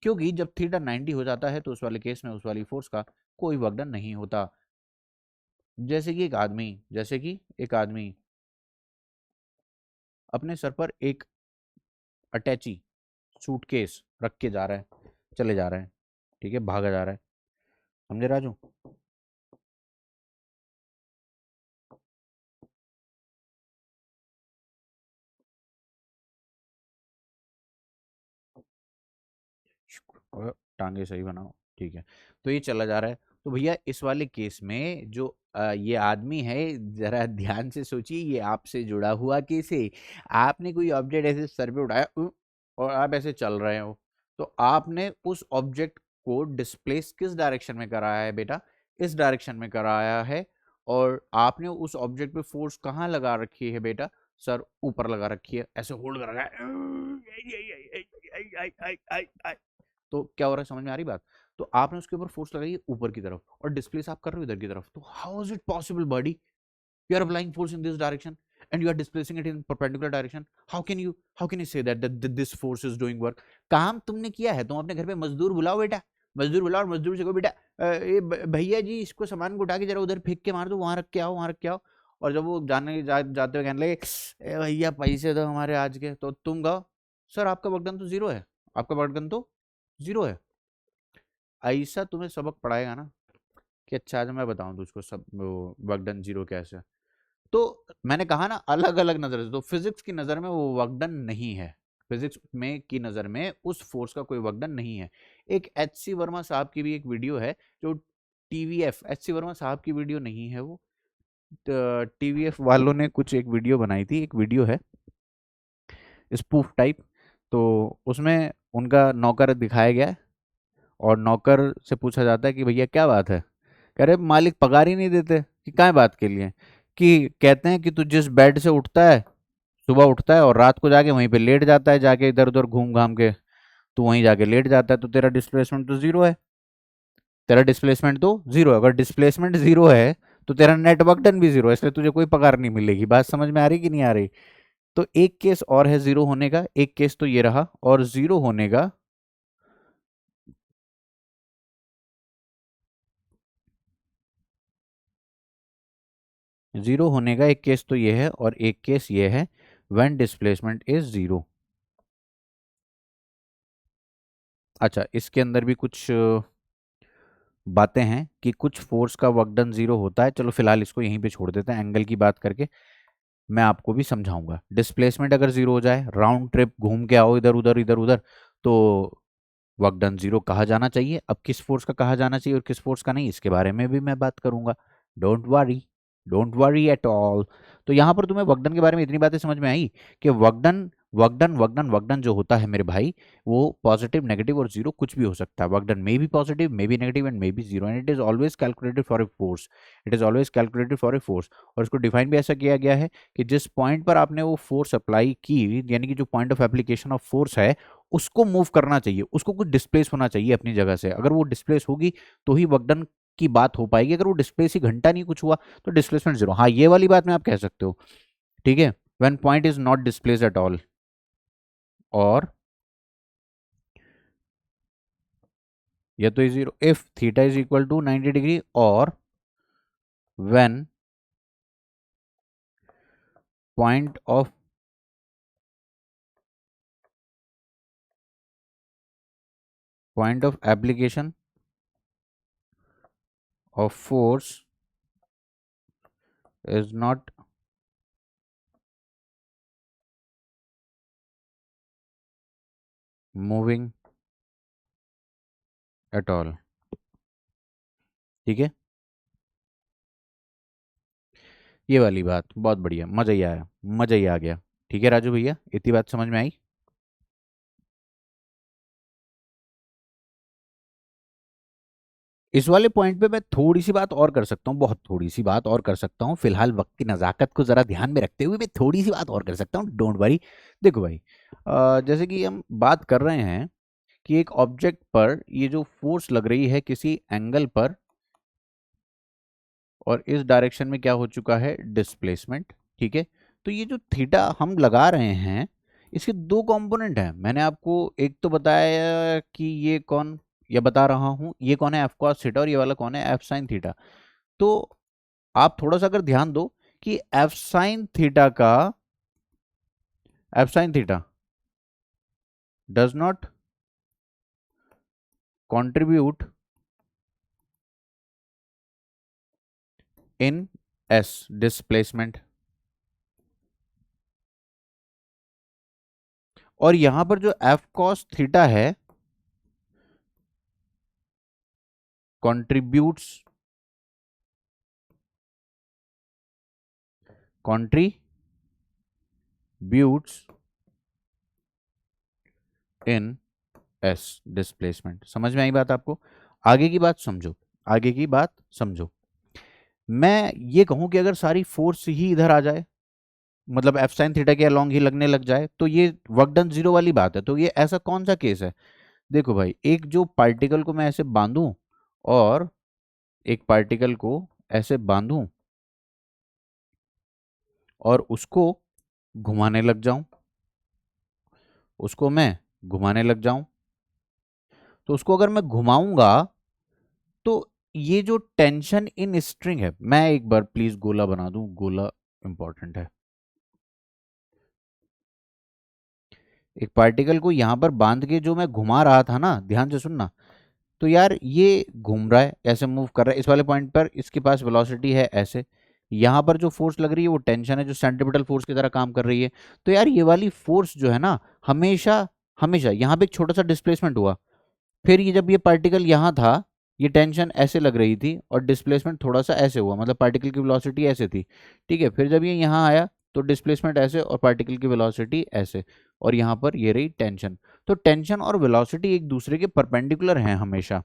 क्योंकि जब थीटा 90 हो जाता है तो उस वाले केस में उस वाली फोर्स का कोई वर्क डन नहीं होता। जैसे कि एक आदमी अपने सर पर एक अटैची सूटकेस रख के जा रहा है, चले जा रहा है, ठीक है, भागा जा रहा है, समझे राजू? और टांगे सही बनाओ, ठीक है। तो ये चला जा रहा है, तो भैया इस वाले केस में जो ये आदमी है, जरा ध्यान से सोचिए, ये आपसे जुड़ा हुआ केस है। आपने कोई ऑब्जेक्ट ऐसे सर पे उठाया और आप ऐसे चल रहे हो, तो आपने उस ऑब्जेक्ट को डिस्प्लेस किस डायरेक्शन में कराया है बेटा, इस डायरेक्शन में कराया है। और आपने उस ऑब्जेक्ट पे फोर्स कहाँ लगा रखी है बेटा, सर ऊपर लगा रखी है, ऐसे होल्ड कर रखा है। तो क्या हो रहा है, समझ में आ रही बात? तो आपने उसके ऊपर फोर्स लगाई है ऊपर की तरफ और डिस्प्लेस आप कर रहे हो इधर की तरफ, तो how is it possible body, you are applying force in this direction and you are displacing it in perpendicular direction? How can you say that this force is doing work? काम तुमने किया है, तुम अपने घर पे मजदूर बुलाओ बेटा, मजदूर बुलाओ और मजदूर से कहो बेटा ये भैया जी इसको सामान को उठा के जरा उधर फेंक के मार दो, वहां रख के आओ, वहां रख के आओ। और जब वो जाते हुए कहने लगे "ए भैया पैसे दो हमारे आज के", तो तुम कहो सर आपका वर्कडन तो जीरो है, आपका वर्कडन तो जीरो है। ऐसा तुम्हें सबक पढ़ाएगा ना कि अच्छा आज मैं बताऊं तुझको सब वर्कडन जीरो कैसे। तो मैंने कहा ना अलग अलग नजर से, तो फिजिक्स की नजर में वो वर्कडन नहीं है, फिजिक्स में की नजर में उस फोर्स का कोई वर्कडन नहीं है। एक एच सी वर्मा साहब की भी एक वीडियो है, जो टीवीएफ, एच सी वर्मा साहब की वीडियो नहीं है वो, टीवीएफ वालों ने कुछ एक वीडियो बनाई थी, एक वीडियो है स्पूफ टाइप, तो उसमें उनका नौकर दिखाया गया है और नौकर से पूछा जाता है कि भैया क्या बात है, कह रहे मालिक पगार ही नहीं देते, कि काय बात के लिए, कि कहते हैं कि तू जिस बेड से उठता है, सुबह उठता है और रात को जाके वहीं पे लेट जाता है, जाके इधर उधर घूम घाम के तू वहीं जाके लेट जाता है, तो तेरा डिस्प्लेसमेंट तो जीरो है, तेरा डिस्प्लेसमेंट तो जीरो है। अगर डिस्प्लेसमेंट जीरो है तो तेरा नेटवर्क डन भी जीरो है, इसलिए तुझे कोई पगार नहीं मिलेगी। बात समझ में आ रही कि नहीं आ रही? तो एक केस और है जीरो होने का, एक केस तो ये रहा, और जीरो होने का एक केस तो ये है और एक केस ये है, व्हेन डिस्प्लेसमेंट इज जीरो। अच्छा, इसके अंदर भी कुछ बातें हैं कि कुछ फोर्स का वर्क डन जीरो होता है। चलो फिलहाल इसको यहीं पे छोड़ देते हैं, एंगल की बात करके मैं आपको भी समझाऊंगा। डिस्प्लेसमेंट अगर जीरो हो जाए, राउंड ट्रिप घूम के आओ इधर उधर इधर उधर, तो वर्क डन जीरो कहा जाना चाहिए। अब किस फोर्स का कहा जाना चाहिए और किस फोर्स का नहीं, इसके बारे में भी मैं बात करूंगा। Don't worry, don't worry at all. तो यहां पर तुम्हें वर्क डन के बारे में इतनी बातें समझ में आई कि वर्क डन जो होता है मेरे भाई, वो पॉजिटिव, नेगेटिव और जीरो कुछ भी हो सकता है। Work done may be positive, may be negative and may be zero, and it is always calculated for a force. It is always calculated for a force. और इसको डिफाइन भी ऐसा किया गया है कि जिस पॉइंट पर आपने वो फोर्स अप्लाई की, यानी कि जो point of application of force है, उसको मूव करना चाहिए, उसको कुछ डिस्प्लेस होना चाहिए अपनी जगह से। अगर वो डिस्प्लेस होगी तो ही वर्क डन की बात हो पाएगी। अगर वो डिस्प्लेस ही घंटा नहीं कुछ हुआ तो डिस्प्लेसमेंट जीरो। हाँ, ये वाली बात में आप कह सकते हो, ठीक है, when point is not displace at all, और या तो zero if theta is equal to 90 degree, और when point of application of force is not moving at all. ठीक है, ये वाली बात बहुत बढ़िया, मजा ही आया, मजा ही आ गया। ठीक है राजू भैया, इतनी बात समझ में आई। इस वाले पॉइंट पे मैं थोड़ी सी बात और कर सकता हूँ, बहुत थोड़ी सी बात और कर सकता हूँ। फिलहाल वक्त की नज़ाकत को जरा ध्यान में रखते हुए मैं थोड़ी सी बात और कर सकता हूँ, डोंट वरी। देखो भाई, जैसे कि हम बात कर रहे हैं कि एक ऑब्जेक्ट पर ये जो फोर्स लग रही है किसी एंगल पर, और इस डायरेक्शन में क्या हो चुका है, डिस्प्लेसमेंट। ठीक है, तो ये जो थीटा हम लगा रहे हैं, इसके दो कंपोनेंट हैं। मैंने आपको एक तो बताया कि ये कौन, या बता रहा हूं ये कौन है, एफ कॉस थीटा, और ये वाला कौन है, एफ साइन थीटा। तो आप थोड़ा सा अगर ध्यान दो कि F sine theta does not contribute in S displacement, और यहां पर जो एफ कॉस थीटा है कंट्रीब्यूट्स कंट्रीब्यूट्स इन एस डिस्प्लेसमेंट। समझ में आई बात आपको? आगे की बात समझो, आगे की बात समझो। मैं ये कहूं कि अगर सारी फोर्स ही इधर आ जाए, मतलब एफ साइन थीटा के अलोंग ही लगने लग जाए, तो ये वर्क डन जीरो वाली बात है। तो ये ऐसा कौन सा केस है? देखो भाई, एक जो पार्टिकल को मैं ऐसे बांधूं, और एक पार्टिकल को ऐसे बांधूं और उसको घुमाने लग जाऊं, उसको मैं घुमाने लग जाऊं, तो उसको अगर मैं घुमाऊंगा, तो ये जो टेंशन इन स्ट्रिंग है, मैं एक बार प्लीज गोला बना दूं, गोला इंपॉर्टेंट है। एक पार्टिकल को यहां पर बांध के जो मैं घुमा रहा था ना, ध्यान से सुनना, तो यार ये घूम रहा है, ऐसे मूव कर रहा है, इस वाले पॉइंट पर इसके पास वेलोसिटी है ऐसे, यहां पर जो फोर्स लग रही है वो टेंशन है जो सेंट्रीपिटल फोर्स की तरह काम कर रही है। तो यार ये वाली फोर्स जो है ना, हमेशा हमेशा यहाँ पे एक छोटा सा डिस्प्लेसमेंट हुआ, फिर ये जब ये पार्टिकल यहाँ था, ये टेंशन ऐसे लग रही थी और डिस्प्लेसमेंट थोड़ा सा ऐसे हुआ, मतलब पार्टिकल की वेलोसिटी ऐसे थी। ठीक है, फिर जब ये यहाँ आया तो डिस्प्लेसमेंट ऐसे और पार्टिकल की वेलोसिटी ऐसे, और यहाँ पर ये रही टेंशन। तो टेंशन और वेलोसिटी एक दूसरे के परपेंडिकुलर हैं हमेशा,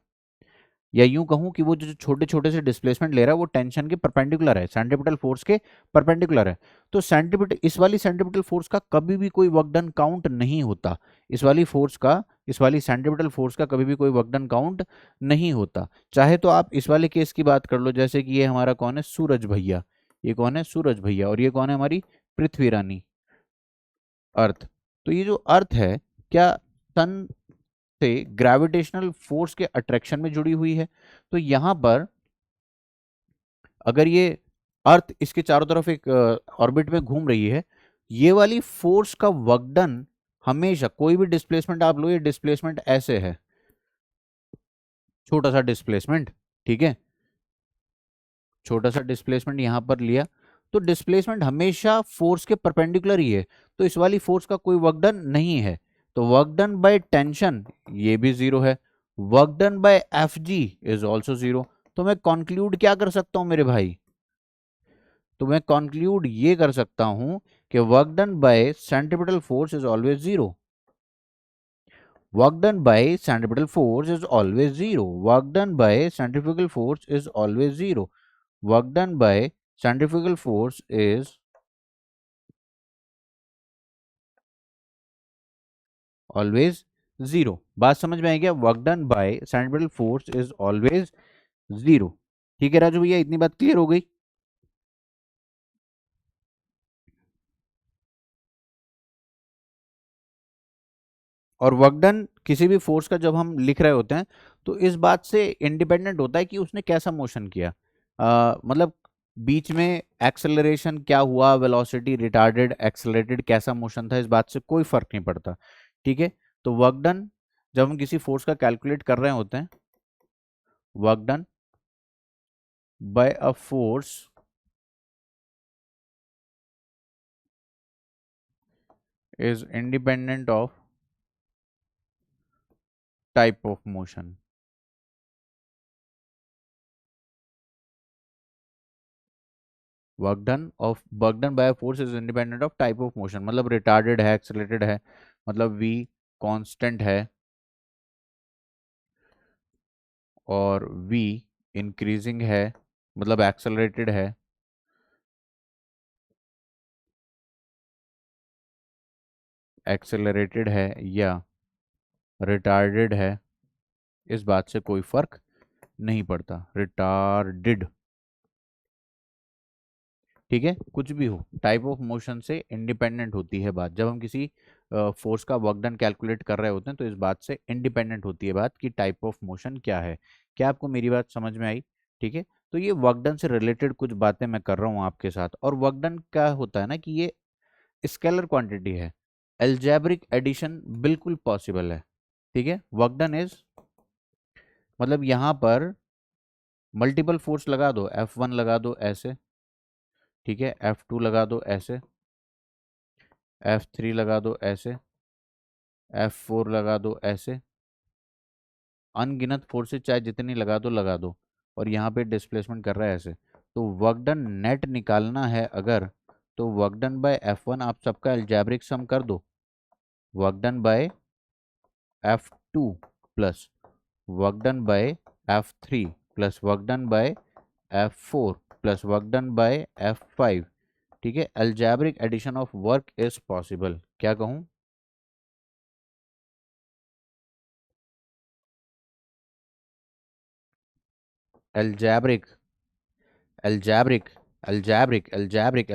या यूं कहूं कि वो जो छोटे छोटे से डिस्प्लेसमेंट ले रहा है वो टेंशन के परपेंडिकुलर है, सेंट्रीपिटल फोर्स के परपेंडिकुलर है। तो सेंट्रीपिटल, इस वाली सेंट्रीपिटल फोर्स का कभी भी कोई वर्क डन काउंट नहीं होता। इस वाली फोर्स का, इस वाली सेंट्रीपिटल फोर्स का कभी भी कोई वर्क डन काउंट नहीं होता। चाहे तो आप इस वाले केस की बात कर लो, जैसे कि ये हमारा कौन है, सूरज भैया, ये कौन है, सूरज भैया, और ये कौन है, हमारी पृथ्वी रानी। अर्थ। तो ये जो अर्थ है क्या सन से ग्रेविटेशनल फोर्स के अट्रैक्शन में जुड़ी हुई है? तो यहां पर अगर ये अर्थ इसके चारों तरफ एक ऑर्बिट में घूम रही है, ये वाली फोर्स का वर्क डन हमेशा, कोई भी डिस्प्लेसमेंट आप लो, ये डिस्प्लेसमेंट ऐसे है, छोटा सा डिस्प्लेसमेंट, ठीक है, छोटा सा डिस्प्लेसमेंट यहां पर लिया, तो डिस्प्लेसमेंट हमेशा फोर्स के परपेंडिकुलर ही है, तो इस वाली फोर्स का कोई वर्क डन नहीं है। तो वर्क डन बाय टेंशन ये भी जीरो है, work done by F G is also zero. तो मैं कंक्लूड क्या कर सकता हूं मेरे भाई? तो मैं कंक्लूड ये कर सकता हूं कि work done bye centripetal force is always zero. Work done by centripetal force is always zero. Work done by centrifugal force is always zero. Work done by centrifugal force is always zero. बात समझ में आई क्या? Work done bye centripetal force is always zero. ठीक है राजू भैया, इतनी बात क्लियर हो गई? और वर्क डन किसी भी फोर्स का जब हम लिख रहे होते हैं तो इस बात से इंडिपेंडेंट होता है कि उसने कैसा मोशन किया। मतलब बीच में एक्सेलरेशन क्या हुआ, वेलोसिटी, रिटार्डेड, एक्सेलरेटेड, कैसा मोशन था, इस बात से कोई फर्क नहीं पड़ता। ठीक है, तो वर्क डन जब हम किसी फोर्स का कैलकुलेट कर रहे होते हैं, work done bye a force is independent of type of motion. Work done by force is independent of type of motion, मतलब रिटार्डेड है, एक्सेलरेटेड है, मतलब वी कांस्टेंट है, और वी इंक्रीजिंग है, मतलब एक्सेलरेटेड है, एक्सेलरेटेड है या रिटार्डेड है, इस बात से कोई फर्क नहीं पड़ता। रिटार्डेड, ठीक है, कुछ भी हो, टाइप ऑफ मोशन से इंडिपेंडेंट होती है बात। जब हम किसी फोर्स का वर्क डन कैलकुलेट कर रहे होते हैं तो इस बात से इंडिपेंडेंट होती है बात कि टाइप ऑफ मोशन क्या है। क्या आपको मेरी बात समझ में आई? ठीक है, तो ये वर्क डन से रिलेटेड कुछ बातें मैं कर रहा हूँ आपके साथ। और वर्क डन क्या होता है ना कि ये स्केलर क्वांटिटी है, एल्जेब्रिक एडिशन बिल्कुल पॉसिबल है। ठीक है, वर्क डन इज, मतलब यहाँ पर मल्टीपल फोर्स लगा दो, F1 लगा दो ऐसे, ठीक है, F2 लगा दो ऐसे, F3 लगा दो ऐसे, F4 लगा दो ऐसे, अनगिनत फोर्सेस चाहे जितनी लगा दो, और यहाँ पे डिस्प्लेसमेंट कर रहा है ऐसे। तो वर्क डन नेट निकालना है अगर, तो वर्क डन बाय F1 आप सबका एल्जेब्रिक सम कर दो, work done by F2 plus work done by F3 plus work done by F4 plus work done by F5। ठीक है, algebraic addition of work is possible. क्या कहूँ? Algebraic, algebraic, algebraic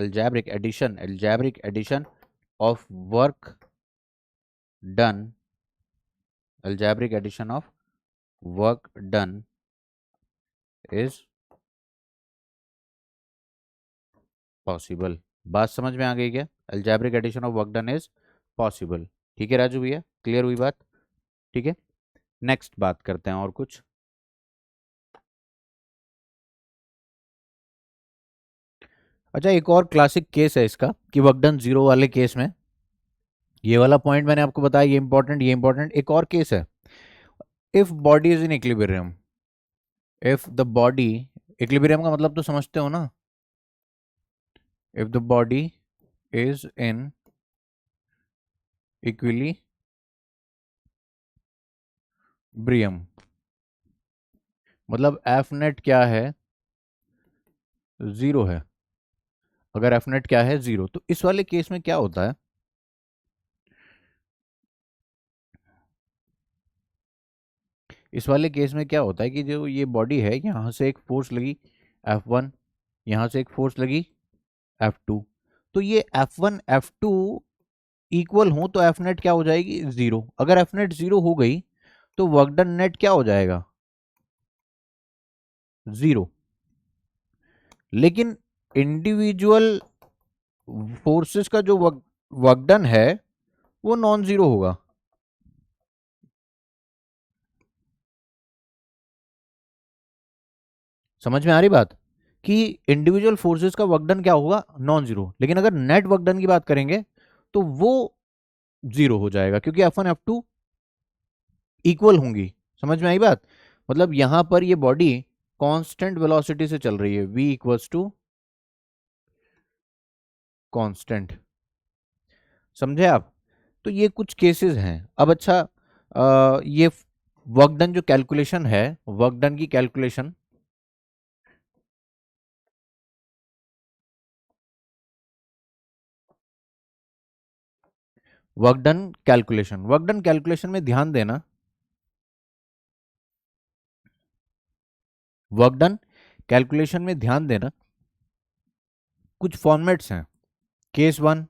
addition of work done, algebraic addition of work done is possible. बात समझ में आ गई क्या? Algebraic addition of work done is possible. ठीक है राजू भैया, क्लियर हुई बात? ठीक है, नेक्स्ट बात करते हैं और कुछ। अच्छा, एक और क्लासिक केस है इसका कि वर्क डन जीरो वाले केस में, ये वाला पॉइंट मैंने आपको बताया, ये इंपॉर्टेंट, ये इंपॉर्टेंट। एक और केस है, if body is in equilibrium, if the body, equilibrium का मतलब तो समझते हो ना, if the body is in equilibrium, मतलब एफ नेट क्या है? जीरो है। अगर एफ नेट क्या है? जीरो। तो इस वाले केस में क्या होता है? इस वाले केस में क्या होता है कि जो ये बॉडी है, यहाँ से एक फोर्स लगी F1, यहाँ से एक फोर्स लगी F2, तो ये F1 F2 इक्वल हो तो एफ नेट क्या हो जाएगी, जीरो। अगर एफ नेट जीरो हो गई तो वर्क डन नेट क्या हो जाएगा, जीरो। लेकिन इंडिविजुअल फोर्सेस का जो वर्क डन है वो नॉन जीरो होगा। समझ में आ रही बात, कि इंडिविजुअल फोर्सेस का वर्क डन क्या होगा, नॉन जीरो। लेकिन अगर नेट वर्क डन की बात करेंगे तो वो जीरो हो जाएगा, क्योंकि F1 F2 इक्वल होंगी। समझ में आई बात, मतलब यहां पर ये बॉडी कांस्टेंट वेलोसिटी से चल रही है, v इक्वल्स टू कांस्टेंट। समझे आप। तो ये कुछ केसेस हैं। अब अच्छा, ये वर्क डन जो कैलकुलेशन है, वर्क डन की कैलकुलेशन, वर्क डन कैलकुलेशन में ध्यान देना। वर्क डन कैलकुलेशन में ध्यान देना, कुछ फॉर्मेट्स हैं। Case one,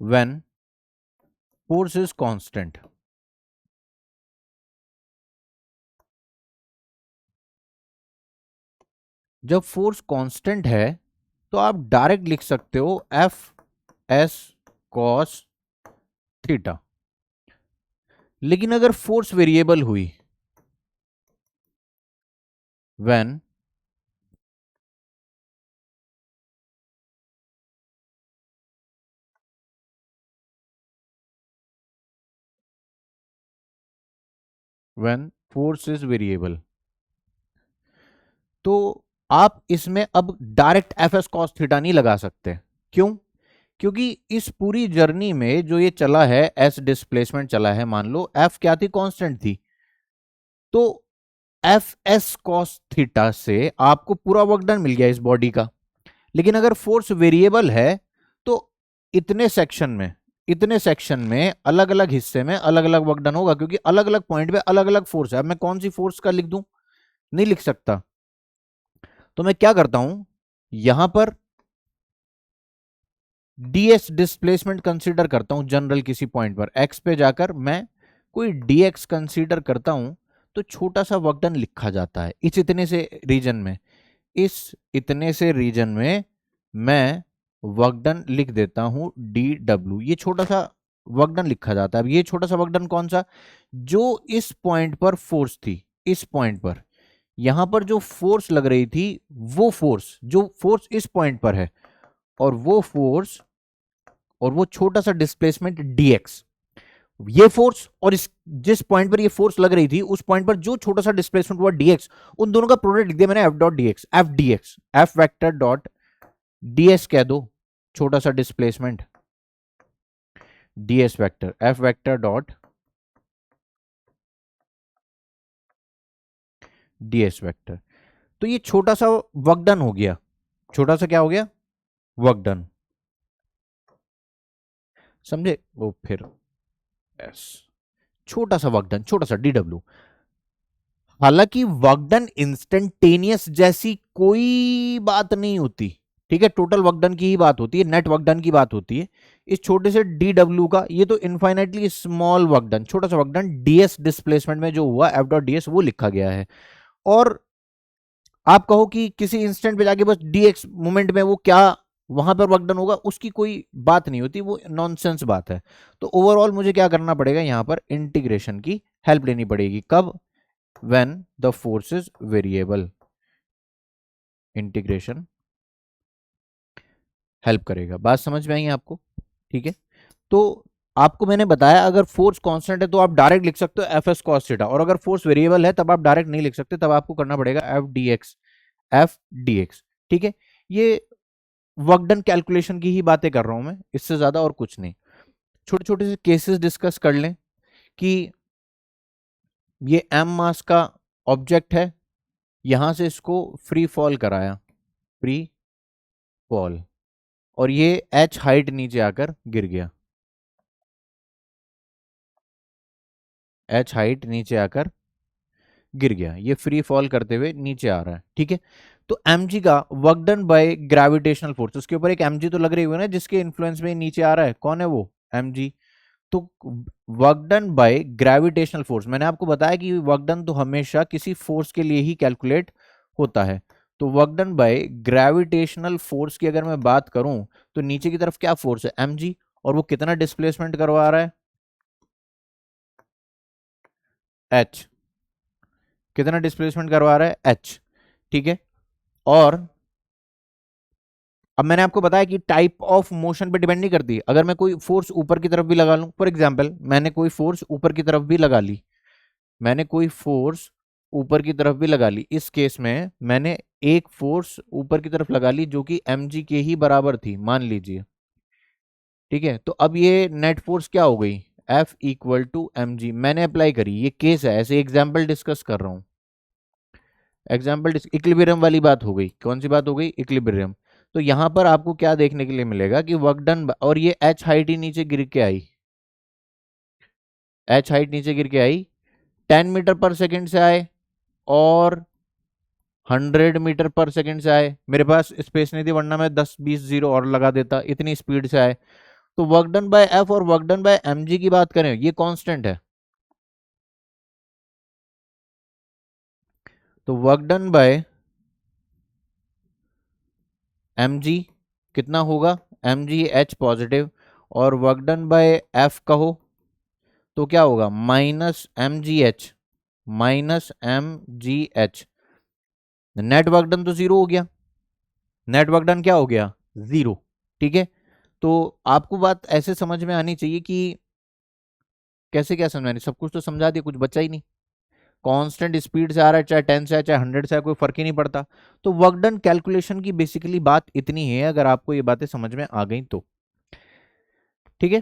when force is constant. जब फोर्स कांस्टेंट है तो आप डायरेक्ट लिख सकते हो एफ एस कॉस थीटा। लेकिन अगर फोर्स वेरिएबल हुई, व्हेन फोर्स इज वेरिएबल, तो आप इसमें अब direct F S cos theta नहीं लगा सकते। क्यों? क्योंकि इस पूरी जर्नी में जो ये चला है, एस डिस्प्लेसमेंट चला है, मान लो एफ क्या थी, कांस्टेंट थी, तो एफ एस कॉस थीटा से आपको पूरा वर्क डन मिल गया इस बॉडी का। लेकिन अगर फोर्स वेरिएबल है तो इतने सेक्शन में अलग अलग हिस्से में अलग अलग वर्क डन होगा, क्योंकि अलग अलग पॉइंट पे अलग अलग फोर्स है। अब मैं कौन सी फोर्स का लिख दूं, नहीं लिख सकता। तो मैं क्या करता हूं, यहां पर डीएस डिस्प्लेसमेंट कंसीडर करता हूं जनरल, किसी पॉइंट पर एक्स पे जाकर मैं कोई डीएक्स कंसीडर करता हूं, तो छोटा सा वर्क डन लिखा जाता है इस इतने से रीजन में। इस इतने से रीजन में मैं वर्क डन लिख देता हूं डी डब्ल्यू। ये छोटा सा वर्क डन लिखा जाता है। अब ये छोटा सा वर्क डन कौन सा, जो इस पॉइंट पर फोर्स थी, इस पॉइंट पर यहां पर जो फोर्स लग रही थी, वो फोर्स, जो फोर्स इस पॉइंट पर है, और वो फोर्स और वो छोटा सा डिस्प्लेसमेंट dx, ये फोर्स और इस जिस पॉइंट पर ये फोर्स लग रही थी उस पॉइंट पर जो छोटा सा डिस्प्लेसमेंट हुआ dx, उन दोनों का प्रोडक्ट लिख दिया मैंने F dot dx, F dx, F vector dot ds कह दो, छोटा सा displacement ds vector, F vector dot ds vector. तो ये छोटा सा वर्क डन हो गया, छोटा सा क्या हो गया, वर्क डन। समझे वो, फिर एस, छोटा सा वर्क डन, छोटा सा dw। हालांकि वर्क डन इंस्टेंटेनियस जैसी कोई बात नहीं होती, ठीक है, टोटल वर्क डन की ही बात होती है, नेट वर्क डन की बात होती है। इस छोटे से dw का, ये तो इनफाइनाइटली स्मॉल वर्क डन, छोटा सा वर्क डन ds डिस्प्लेसमेंट में जो हुआ एफ डॉट ds वो लिखा गया है। और आप कहो कि किसी इंस्टेंट पे जाके बस dx मोमेंट में वो क्या वहां पर वर्क डन होगा, उसकी कोई बात नहीं होती, वो नॉनसेंस बात है। तो ओवरऑल मुझे क्या करना पड़ेगा, यहां पर इंटीग्रेशन की हेल्प लेनी पड़ेगी। कब, when the force is variable, integration help करेगा। बात समझ में आई है आपको, ठीक है। तो आपको मैंने बताया अगर फोर्स कांस्टेंट है तो आप डायरेक्ट लिख सकते हो एफ एस कॉस थीटा, और अगर फोर्स वेरिएबल है तब आप डायरेक्ट नहीं लिख सकते, तब आपको करना पड़ेगा F D x, F D x, ठीक है। ये वर्क डन कैलकुलेशन की ही बातें कर रहा हूं मैं, इससे ज्यादा और कुछ नहीं। छोटे छोटे से केसेस डिस्कस कर लें कि ये एम मास का ऑब्जेक्ट है, यहां से इसको फ्री फॉल कराया, फ्री फॉल, और ये एच हाइट नीचे आकर गिर गया, एच हाइट नीचे आकर गिर गया, ये फ्री फॉल करते हुए नीचे आ रहा है, ठीक है। तो mg का work done by gravitational force, उसके ऊपर एक mg तो लग रही हुई है ना, जिसके इन्फ्लुएंस में नीचे आ रहा है, कौन है वो, mg। तो work done by gravitational force, मैंने आपको बताया कि वर्क डन तो हमेशा किसी फोर्स के लिए ही कैलकुलेट होता है। तो work done by gravitational force की अगर मैं बात करूं तो नीचे की तरफ क्या फोर्स है, mg, और वो कितना डिस्प्लेसमेंट करवा रहा है, h। कितना डिस्प्लेसमेंट करवा रहा है, h। ठीक है। और अब मैंने आपको बताया कि टाइप ऑफ मोशन पे डिपेंड नहीं करती। अगर मैं कोई फोर्स ऊपर की तरफ भी लगा लूं, फॉर एग्जांपल मैंने कोई फोर्स ऊपर की तरफ भी लगा ली, मैंने कोई फोर्स ऊपर की तरफ भी लगा ली, इस केस में मैंने एक फोर्स ऊपर की तरफ लगा ली जो कि mg के ही बराबर थी, मान लीजिए। ठीक है, तो अब ये नेट फोर्स क्या हो गई, F equal to M G, मैंने अप्लाई करी, ये केस है, ऐसे एग्जाम्पल डिस्कस कर रहा हूँ। एग्जाम्पल इक्विलिब्रियम वाली बात हो गई, कौन सी बात हो गई, इक्विलिब्रियम। तो यहां पर आपको क्या देखने के लिए मिलेगा कि वर्क डन, और ये एच हाइट ही नीचे गिर के आई, एच हाइट नीचे गिर के आई, 10 मीटर पर सेकेंड से आए और 100 मीटर पर सेकेंड से आए। मेरे पास स्पेस नहीं थी, वरना मैं 10 20 जीरो और लगा देता, इतनी स्पीड से आए। तो वर्क डन बाय एफ और work done by M G की बात करें, ये कांस्टेंट है। तो work done by M G कितना होगा, एम जी एच पॉजिटिव, और वर्क डन बाय एफ कहो तो क्या होगा, minus M G H, minus M G H. Net work done तो जीरो हो गया, नेट वर्क डन क्या हो गया, जीरो। ठीक है। तो आपको बात ऐसे समझ में आनी चाहिए कि कैसे क्या समझानी, सब कुछ तो समझा दिया, कुछ बचा ही नहीं। कांस्टेंट स्पीड से आ रहा है, चाहे 10 से आए चाहे 100 से आए, कोई फर्क ही नहीं पड़ता। तो वर्क डन कैलकुलेशन की बेसिकली बात इतनी है, अगर आपको ये बातें समझ में आ गई तो। ठीक है।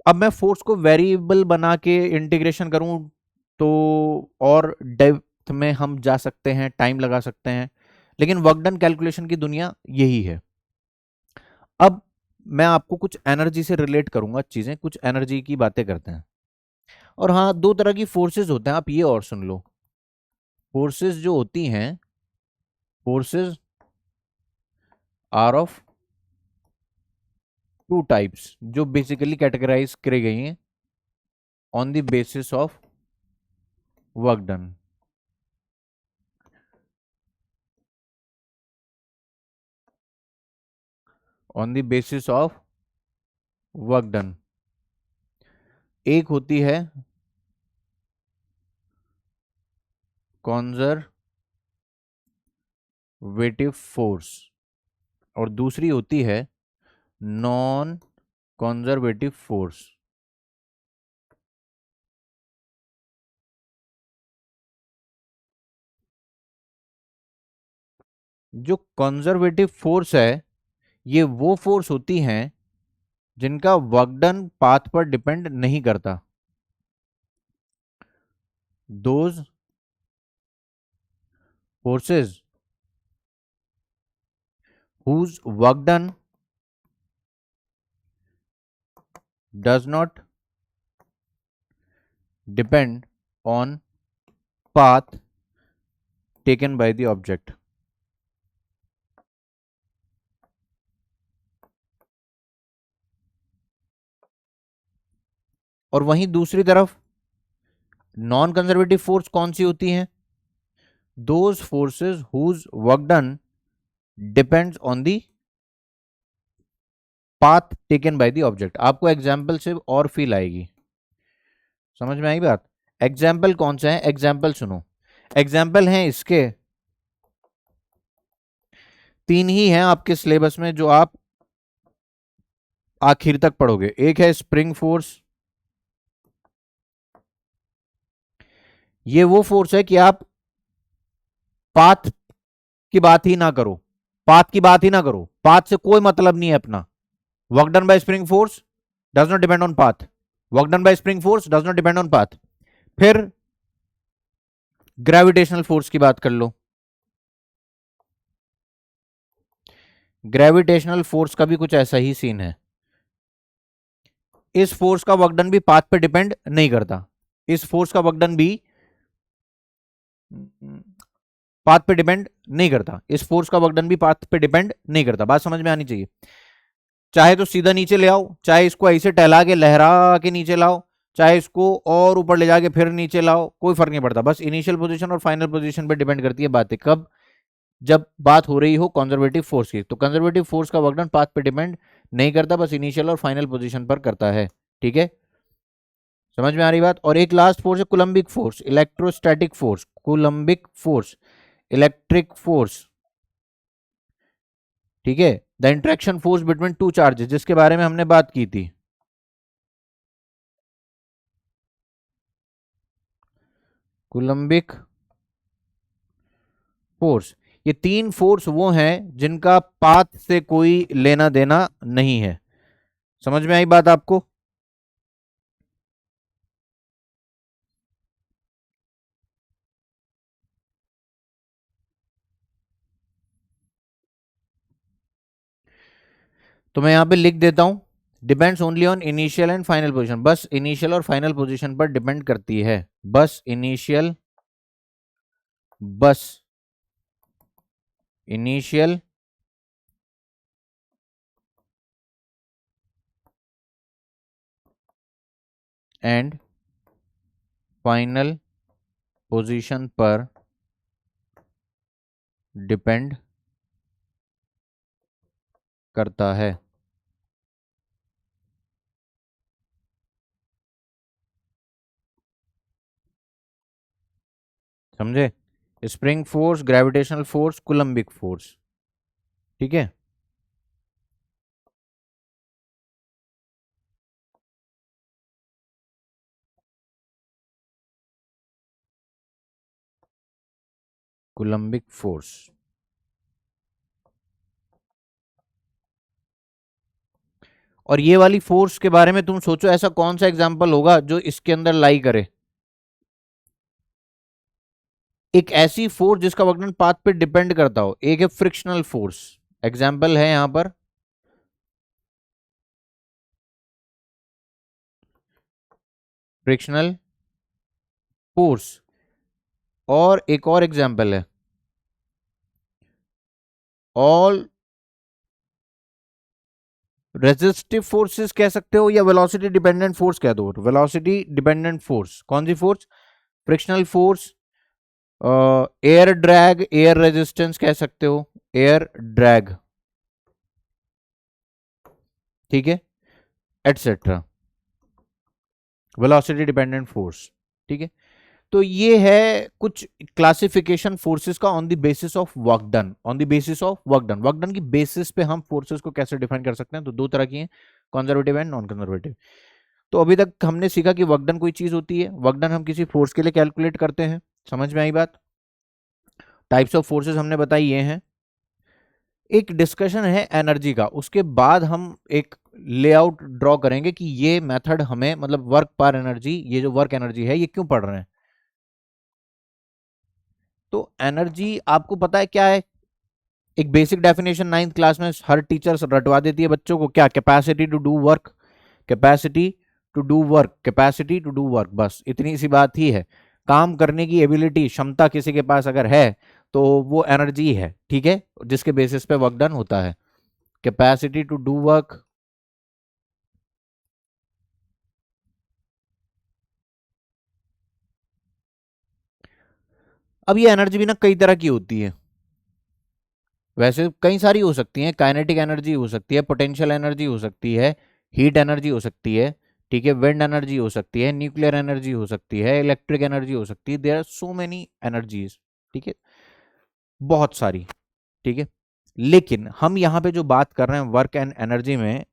अब मैं फोर्स को वेरिएबल बना के इंटीग्रेशन करूं तो और डेप्थ में हम जा सकते हैं, टाइम लगा सकते हैं, लेकिन वर्क डन कैलकुलेशन की दुनिया यही है। अब मैं आपको कुछ एनर्जी से रिलेट करूंगा चीजें, कुछ एनर्जी की बातें करते हैं। और हाँ, दो तरह की फोर्सेस होते हैं, आप ये और सुन लो। फोर्सेस जो होती हैं, forces are of two types, जो बेसिकली कैटेगराइज करी गई हैं on the basis of work done. On the basis of work done, एक होती है कॉन्जर्वेटिव फोर्स और दूसरी होती है नॉन कॉन्जर्वेटिव फोर्स। जो कंजर्वेटिव फोर्स है, ये वो फोर्स होती हैं जिनका वर्क डन पाथ पर डिपेंड नहीं करता। Those forces whose work done does not depend on path taken by the object। और वहीं दूसरी तरफ नॉन कंजर्वेटिव फोर्स कौन सी होती हैं, those forces whose work done depends on the path taken by the object। आपको एग्जाम्पल से और फील आएगी, समझ में आई बात। एग्जाम्पल कौन सा है, एग्जाम्पल सुनो। एग्जाम्पल हैं इसके तीन ही हैं आपके सिलेबस में, जो आप आखिर तक पढ़ोगे। एक है स्प्रिंग फोर्स, ये वो फोर्स है कि आप पाथ की बात ही ना करो, पाथ की बात ही ना करो, पाथ से कोई मतलब नहीं है अपना। Work done bye spring force does not depend on path, work done bye spring force does not depend on path. फिर ग्रेविटेशनल फोर्स की बात कर लो, ग्रेविटेशनल फोर्स का भी कुछ ऐसा ही सीन है। इस फोर्स का वर्क डन भी पाथ पे डिपेंड नहीं करता, इस फोर्स का वर्क डन भी पाथ पे डिपेंड नहीं करता, इस फोर्स का वर्क डन भी पाथ पे डिपेंड नहीं करता। बात समझ में आनी चाहिए। चाहे तो सीधा नीचे ले आओ, चाहे इसको ऐसे टहला के लहरा के नीचे लाओ, चाहे इसको और ऊपर ले जाके फिर नीचे लाओ, कोई फर्क नहीं पड़ता। बस इनिशियल पोजीशन और फाइनल पोजीशन पे डिपेंड करती है बातें। कब? जब बात हो रही हो कंजर्वेटिव फोर्स की। तो कंजर्वेटिव फोर्स का वर्क डन पाथ पे डिपेंड नहीं करता, बस इनिशियल और फाइनल पोजीशन पर करता है। ठीक है, समझ में आ रही बात? और एक लास्ट फोर्स है coulombic force, electrostatic force, coulombic force, electric force. ठीक है, the interaction force between two charges, जिसके बारे में हमने बात की थी। कुलम्बिक फोर्स, ये तीन फोर्स वो हैं जिनका पाथ से कोई लेना देना नहीं है। समझ में आई बात आपको? तो मैं यहां पे लिख देता हूं, depends only on initial and final position. बस इनिशियल और फाइनल पोजीशन पर डिपेंड करती है। बस इनिशियल, बस इनिशियल एंड फाइनल पोजीशन पर डिपेंड करता है। समझे? Spring force, gravitational force, coulombic force. ठीक है, कुलम्बिक फोर्स। और ये वाली फोर्स के बारे में तुम सोचो, ऐसा कौन सा एग्जाम्पल होगा जो इसके अंदर लाई करे? एक ऐसी फोर्स जिसका वर्क पाथ पे डिपेंड करता हो। एक है फ्रिक्शनल फोर्स, एग्जाम्पल है यहां पर फ्रिक्शनल फोर्स, और एक और एग्जाम्पल है ऑल रेजिस्टिव फोर्सेस कह सकते हो, या वेलोसिटी डिपेंडेंट फोर्स कह दो। वेलोसिटी डिपेंडेंट फोर्स कौन सी force? Frictional force, air drag, air resistance कह सकते हो, एयर ड्रैग। ठीक है, एटसेट्रा, वेलोसिटी डिपेंडेंट फोर्स। ठीक है, तो ये है कुछ क्लासिफिकेशन फोर्सेस का on the basis of work done. On the basis of work done, work done की बेसिस पे हम फोर्सेस को कैसे डिफाइन कर सकते हैं? तो दो तरह की हैं, कंजर्वेटिव एंड नॉन कंजर्वेटिव। तो अभी तक हमने सीखा कि वर्क डन कोई चीज होती है, वर्क डन हम किसी फोर्स के लिए कैलकुलेट करते हैं। समझ में आई बात? टाइप्स ऑफ फोर्सेस हमने बताई ये हैं। एक डिस्कशन है एनर्जी का, उसके बाद हम एक लेआउट ड्रॉ करेंगे कि ये मेथड हमें, मतलब वर्क पर एनर्जी, ये जो वर्क एनर्जी है ये क्यों पढ़ रहे हैं। तो एनर्जी आपको पता है क्या है? एक बेसिक डेफिनेशन नाइन्थ क्लास में हर टीचर रटवा देती है बच्चों को, क्या? Capacity to do work, capacity to do work, capacity to do work. बस इतनी सी बात ही है। काम करने की एबिलिटी, क्षमता किसी के पास अगर है तो वो एनर्जी है। ठीक है, जिसके बेसिस पे वर्क डन होता है, कैपेसिटी टू डू वर्क। अब ये एनर्जी भी ना कई तरह की होती है, वैसे कई सारी हो सकती हैं। काइनेटिक एनर्जी हो सकती है, पोटेंशियल एनर्जी हो सकती है, हीट एनर्जी हो सकती है, ठीक है, विंड एनर्जी हो सकती है, न्यूक्लियर एनर्जी हो सकती है, इलेक्ट्रिक एनर्जी हो सकती है। There are so many energies. ठीक है, बहुत सारी। ठीक है, लेकिन हम यहाँ पे जो बात कर रहे हैं वर्क एंड एनर्जी में,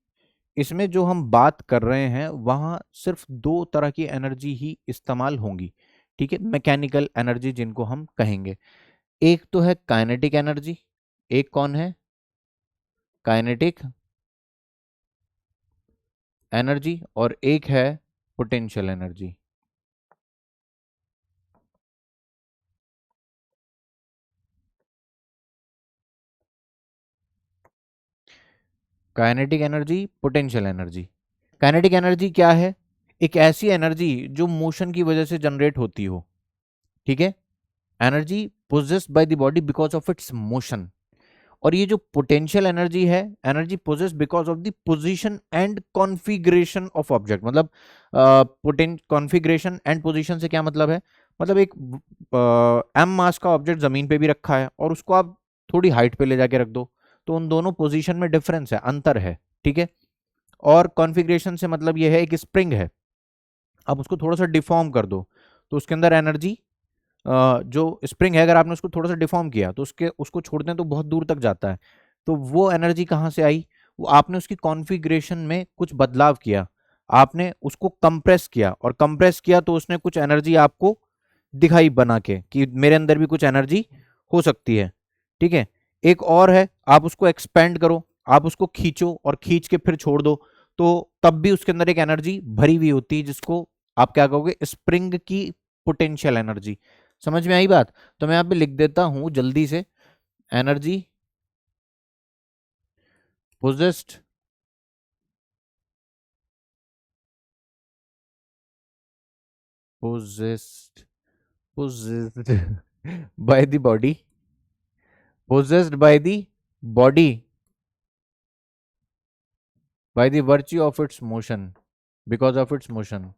इसमें जो हम बात कर रहे हैं वहां सिर्फ दो तरह की एनर्जी ही इस्तेमाल होंगी। ठीक है, मैकेनिकल एनर्जी जिनको हम कहेंगे। एक तो है काइनेटिक एनर्जी, एक कौन है? काइनेटिक एनर्जी, और एक है potential energy. Kinetic energy, potential energy. Kinetic energy क्या है? एक ऐसी एनर्जी जो मोशन की वजह से जनरेट होती हो। ठीक है, energy possessed by the body because of its motion. और ये जो पोटेंशियल एनर्जी है, energy possess because of the position and configuration of object. मतलब पोटेंट कॉन्फ़िगरेशन एंड पोजीशन से क्या मतलब है, मतलब एक एम मास का ऑब्जेक्ट जमीन पे भी रखा है और उसको आप थोड़ी हाइट पे ले जाके रख दो, तो उन दोनों पोजीशन में डिफरेंस है, अंतर है, ठीक है। और कॉन्फ़िगरेशन से मतलब ये है एक स्प्रिंग है, आप उसको थोड़ा सा डिफॉर्म कर दो तो उसके अंदर एनर्जी, जो स्प्रिंग है अगर आपने उसको थोड़ा सा डिफॉर्म किया तो उसको छोड़ते हैं तो बहुत दूर तक जाता है। तो वो एनर्जी कहाँ से आई, वो आपने उसकी कॉन्फ़िगरेशन में कुछ बदलाव किया, आपने उसको कंप्रेस किया, और कंप्रेस किया तो उसने कुछ एनर्जी आपको दिखाई बना के कि मेरे अंदर भी कुछ एनर्जी हो सकती है, ठीक है। एक और है, आप उसको एक्सपेंड करो, आप उसको खींचो और खींच के फिर छोड़ दो, तो तब भी उसके अंदर एक एनर्जी भरी हुई होती है जिसको आप क्या कहोगे, स्प्रिंग की पोटेंशियल एनर्जी। समझ में आई बात? तो मैं यहाँ पे लिख देता हूं जल्दी से, energy possessed possessed possessed by the body, possessed by the body by the virtue of its motion, because of its motion।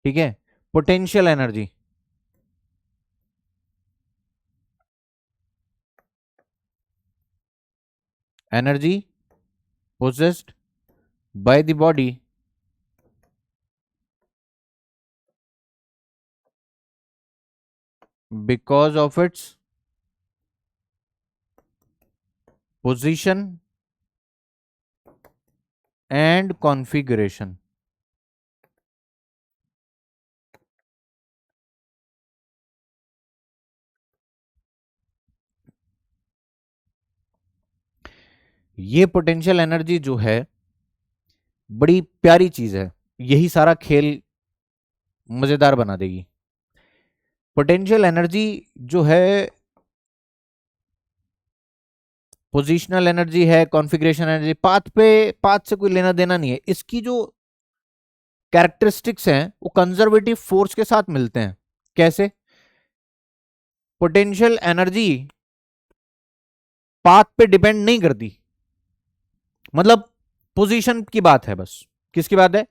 ठीक है, potential energy, energy possessed by the body because of its position and configuration। ये पोटेंशियल एनर्जी जो है बड़ी प्यारी चीज है, यही सारा खेल मजेदार बना देगी। पोटेंशियल एनर्जी जो है पोजिशनल एनर्जी है, कॉन्फ़िगरेशन एनर्जी, पाथ से कोई लेना देना नहीं है। इसकी जो कैरेक्टरिस्टिक्स हैं वो कंजर्वेटिव फोर्स के साथ मिलते हैं। कैसे? पोटेंशियल एनर्जी पाथ पे डिपेंड नहीं करती, मतलब पोजीशन की बात है बस। किसकी बात है?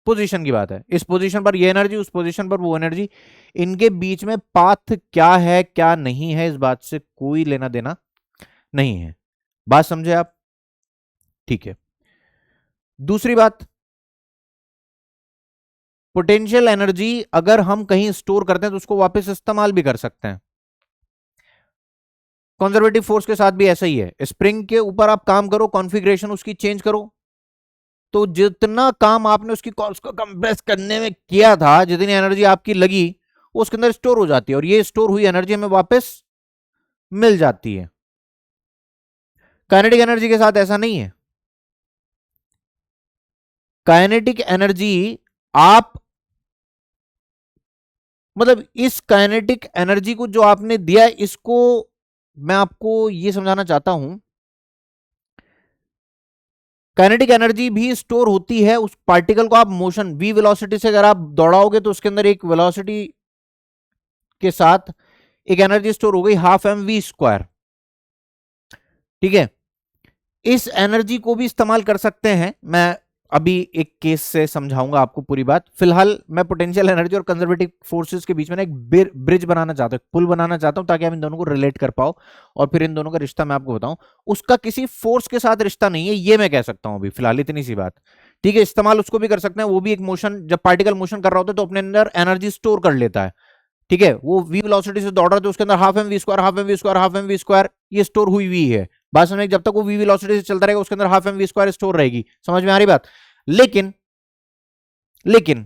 पोजीशन की बात है। इस पोजीशन पर ये एनर्जी, उस पोजीशन पर वो एनर्जी, इनके बीच में पाथ क्या है क्या नहीं है इस बात से कोई लेना देना नहीं है। बात समझे आप? ठीक है। दूसरी बात, पोटेंशियल एनर्जी अगर हम कहीं स्टोर करते हैं तो उसको वापस इस्तेमाल भी कर सकते हैं। कंजर्वेटिव फोर्स के साथ भी ऐसा ही है, स्प्रिंग के ऊपर आप काम करो, कॉन्फ़िगरेशन उसकी चेंज करो, तो जितना काम आपने उसको कंप्रेस करने में किया था, जितनी एनर्जी आपकी लगी वो उसके अंदर स्टोर हो जाती है, और ये स्टोर हुई एनर्जी हमें वापस मिल जाती है। काइनेटिक एनर्जी के साथ ऐसा नहीं है। काइनेटिक एनर्जी आप, मतलब इस काइनेटिक एनर्जी को जो आपने दिया, इसको मैं आपको ये समझाना चाहता हूं, काइनेटिक एनर्जी भी स्टोर होती है उस पार्टिकल को आप मोशन v वेलोसिटी से अगर आप दौड़ाओगे तो उसके अंदर एक वेलोसिटी के साथ एक एनर्जी स्टोर हो गई, हाफ एम वी स्क्वायर, ठीक है। इस एनर्जी को भी इस्तेमाल कर सकते हैं, मैं अभी एक केस से समझाऊंगा आपको पूरी बात। फिलहाल मैं पोटेंशियल एनर्जी और कंजर्वेटिव फोर्सेस के बीच में एक ब्रिज बनाना चाहता हूं, पुल बनाना चाहता हूं, ताकि आप इन दोनों को रिलेट कर पाओ और फिर इन दोनों का रिश्ता मैं आपको बताऊं। उसका किसी फोर्स के साथ रिश्ता नहीं है, ये मैं कह सकता हूं अभी फिलहाल, इतनी सी बात, ठीक है। इस्तेमाल उसको भी कर सकते हैं, वो भी एक मोशन, जब पार्टिकल मोशन कर रहा होता है तो अपने अंदर एनर्जी स्टोर कर लेता है, ठीक है। वो वी वेलोसिटी से दौड़ रहा है तो उसके अंदर half M V square, half M V square, half M V square ये स्टोर हुई हुई है। बात समझ में? जब तक वो वी वेलोसिटी से चलता रहेगा उसके अंदर half M V square store रहेगी। समझ में आ रही बात? लेकिन लेकिन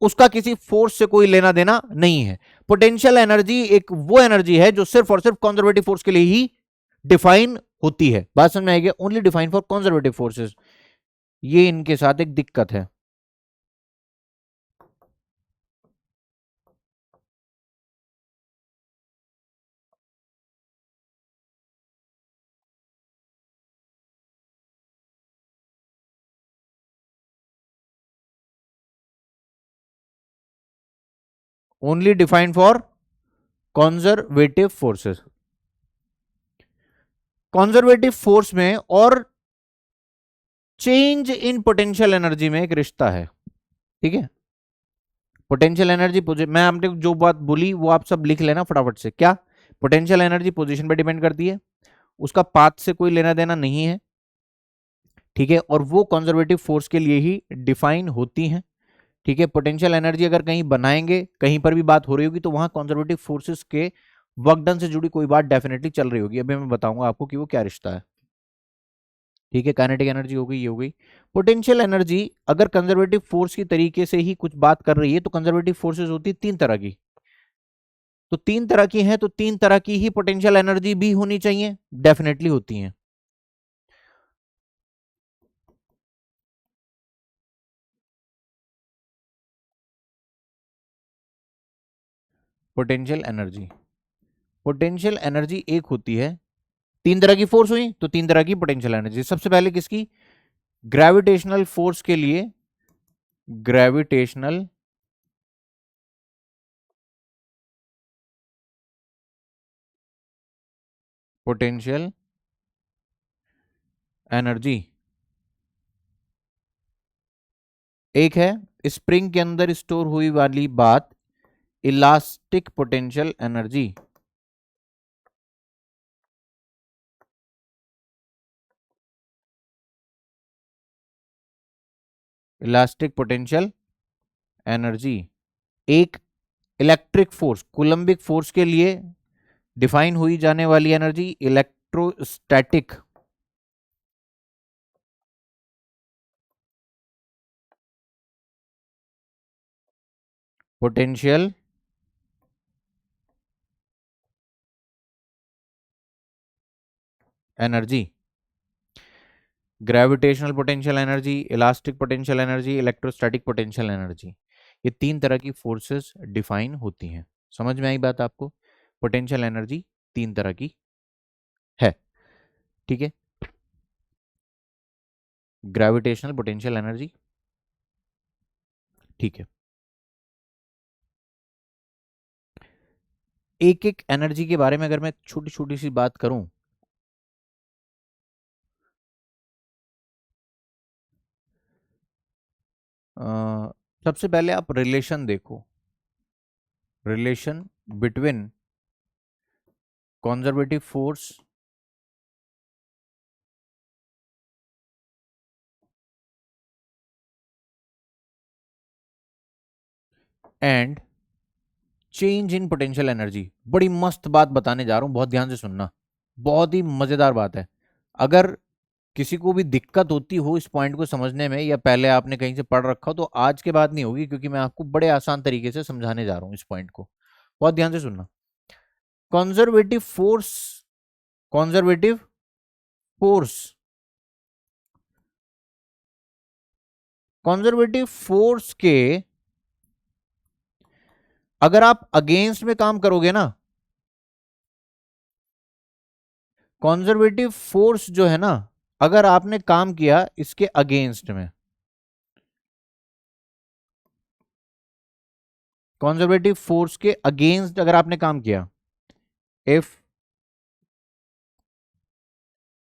उसका किसी फोर्स से कोई लेना देना नहीं है। पोटेंशियल एनर्जी एक वो एनर्जी है जो सिर्फ और सिर्फ कंजर्वेटिव फोर्स के लिए ही डिफाइन होती है। बात समझ में आएगी? Only define for conservative forces. ये इनके साथ एक दिक्कत है। Only defined for conservative forces. Conservative force में और चेंज इन पोटेंशियल एनर्जी में एक रिश्ता है, ठीक है। पोटेंशियल एनर्जी, मैं आपने जो बात बोली वो आप सब लिख लेना फटाफट से। क्या? पोटेंशियल एनर्जी पोजीशन पे डिपेंड करती है, उसका पाथ से कोई लेना देना नहीं है, ठीक है, और वो कंजर्वेटिव फोर्स के लिए ही डिफाइन होती हैं, ठीक है। पोटेंशियल एनर्जी अगर कहीं बनाएंगे, कहीं पर भी बात हो रही होगी, तो वहां कंजर्वेटिव फोर्सेस के वर्क डन से जुड़ी कोई बात डेफिनेटली चल रही होगी। अभी मैं बताऊंगा आपको कि वो क्या रिश्ता है, ठीक है। काइनेटिक एनर्जी हो गई, ये हो गई। पोटेंशियल एनर्जी अगर कंजर्वेटिव फोर्स की तरीके से ही कुछ बात कर रही है, तो कंजर्वेटिव फोर्सेस होती है तीन तरह की। तो तीन तरह की हैं, तो तीन तरह की ही पोटेंशियल एनर्जी भी होनी चाहिए, डेफिनेटली होती हैं। पोटेंशियल एनर्जी, पोटेंशियल एनर्जी एक होती है, तीन तरह की फोर्स हुई तो तीन तरह की पोटेंशियल एनर्जी। सबसे पहले किसकी? ग्रेविटेशनल फोर्स के लिए ग्रेविटेशनल पोटेंशियल एनर्जी एक है। स्प्रिंग के अंदर स्टोर हुई वाली बात elastic potential energy. Elastic potential energy एक। इलेक्ट्रिक फोर्स, कूलम्बिक फोर्स के लिए डिफाइन हुई जाने वाली energy electrostatic potential energy. Gravitational potential energy, elastic potential energy, electrostatic potential energy, ये तीन तरह की फोर्सेस डिफाइन होती हैं। समझ में आई बात आपको? पोटेंशियल एनर्जी तीन तरह की है, ठीक है। ग्रेविटेशनल पोटेंशियल एनर्जी, ठीक है। एक एक एनर्जी के बारे में अगर मैं छोटी छोटी सी बात करूं, सबसे पहले आप रिलेशन देखो, relation between conservative force and change in potential energy. बड़ी मस्त बात बताने जा रहा हूं, बहुत ध्यान से सुनना, बहुत ही मजेदार बात है। अगर किसी को भी दिक्कत होती हो इस पॉइंट को समझने में, या पहले आपने कहीं से पढ़ रखा हो, तो आज के बाद नहीं होगी, क्योंकि मैं आपको बड़े आसान तरीके से समझाने जा रहा हूं इस पॉइंट को। बहुत ध्यान से सुनना। Conservative force, conservative force, conservative force के अगर आप अगेंस्ट में काम करोगे ना, कंजर्वेटिव फोर्स जो है ना, अगर आपने काम किया इसके अगेंस्ट में, कंजर्वेटिव फोर्स के अगेंस्ट अगर आपने काम किया, इफ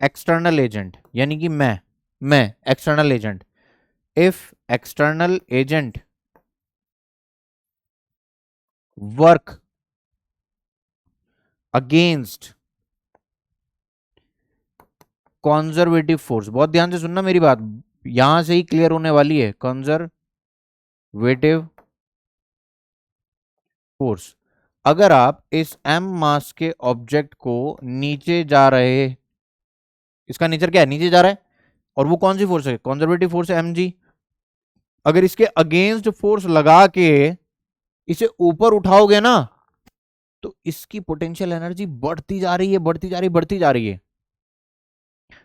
एक्सटर्नल एजेंट, यानी कि मैं external agent, if external agent work against conservative force, बहुत ध्यान से सुनना मेरी बात, यहां से ही क्लियर होने वाली है। कंजर्वेटिव फोर्स, अगर आप इस m मास के ऑब्जेक्ट को नीचे जा रहे, इसका नेचर क्या है, नीचे जा रहा है, और वो कौन सी फोर्स है, कंजर्वेटिव फोर्स है mg। अगर इसके अगेंस्ट फोर्स लगा के इसे ऊपर उठाओगे ना, तो इसकी पोटेंशियल एनर्जी बढ़ती जा रही है, बढ़ती जा रही है, बढ़ती जा रही है।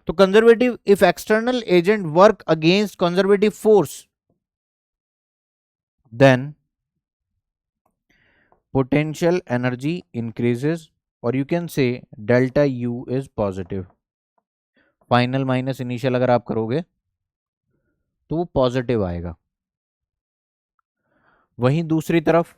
तो conservative, if external agent work against conservative force, then potential energy increases, और you can say delta U is positive। Final minus initial अगर आप करोगे तो वो पॉजिटिव आएगा। वहीं दूसरी तरफ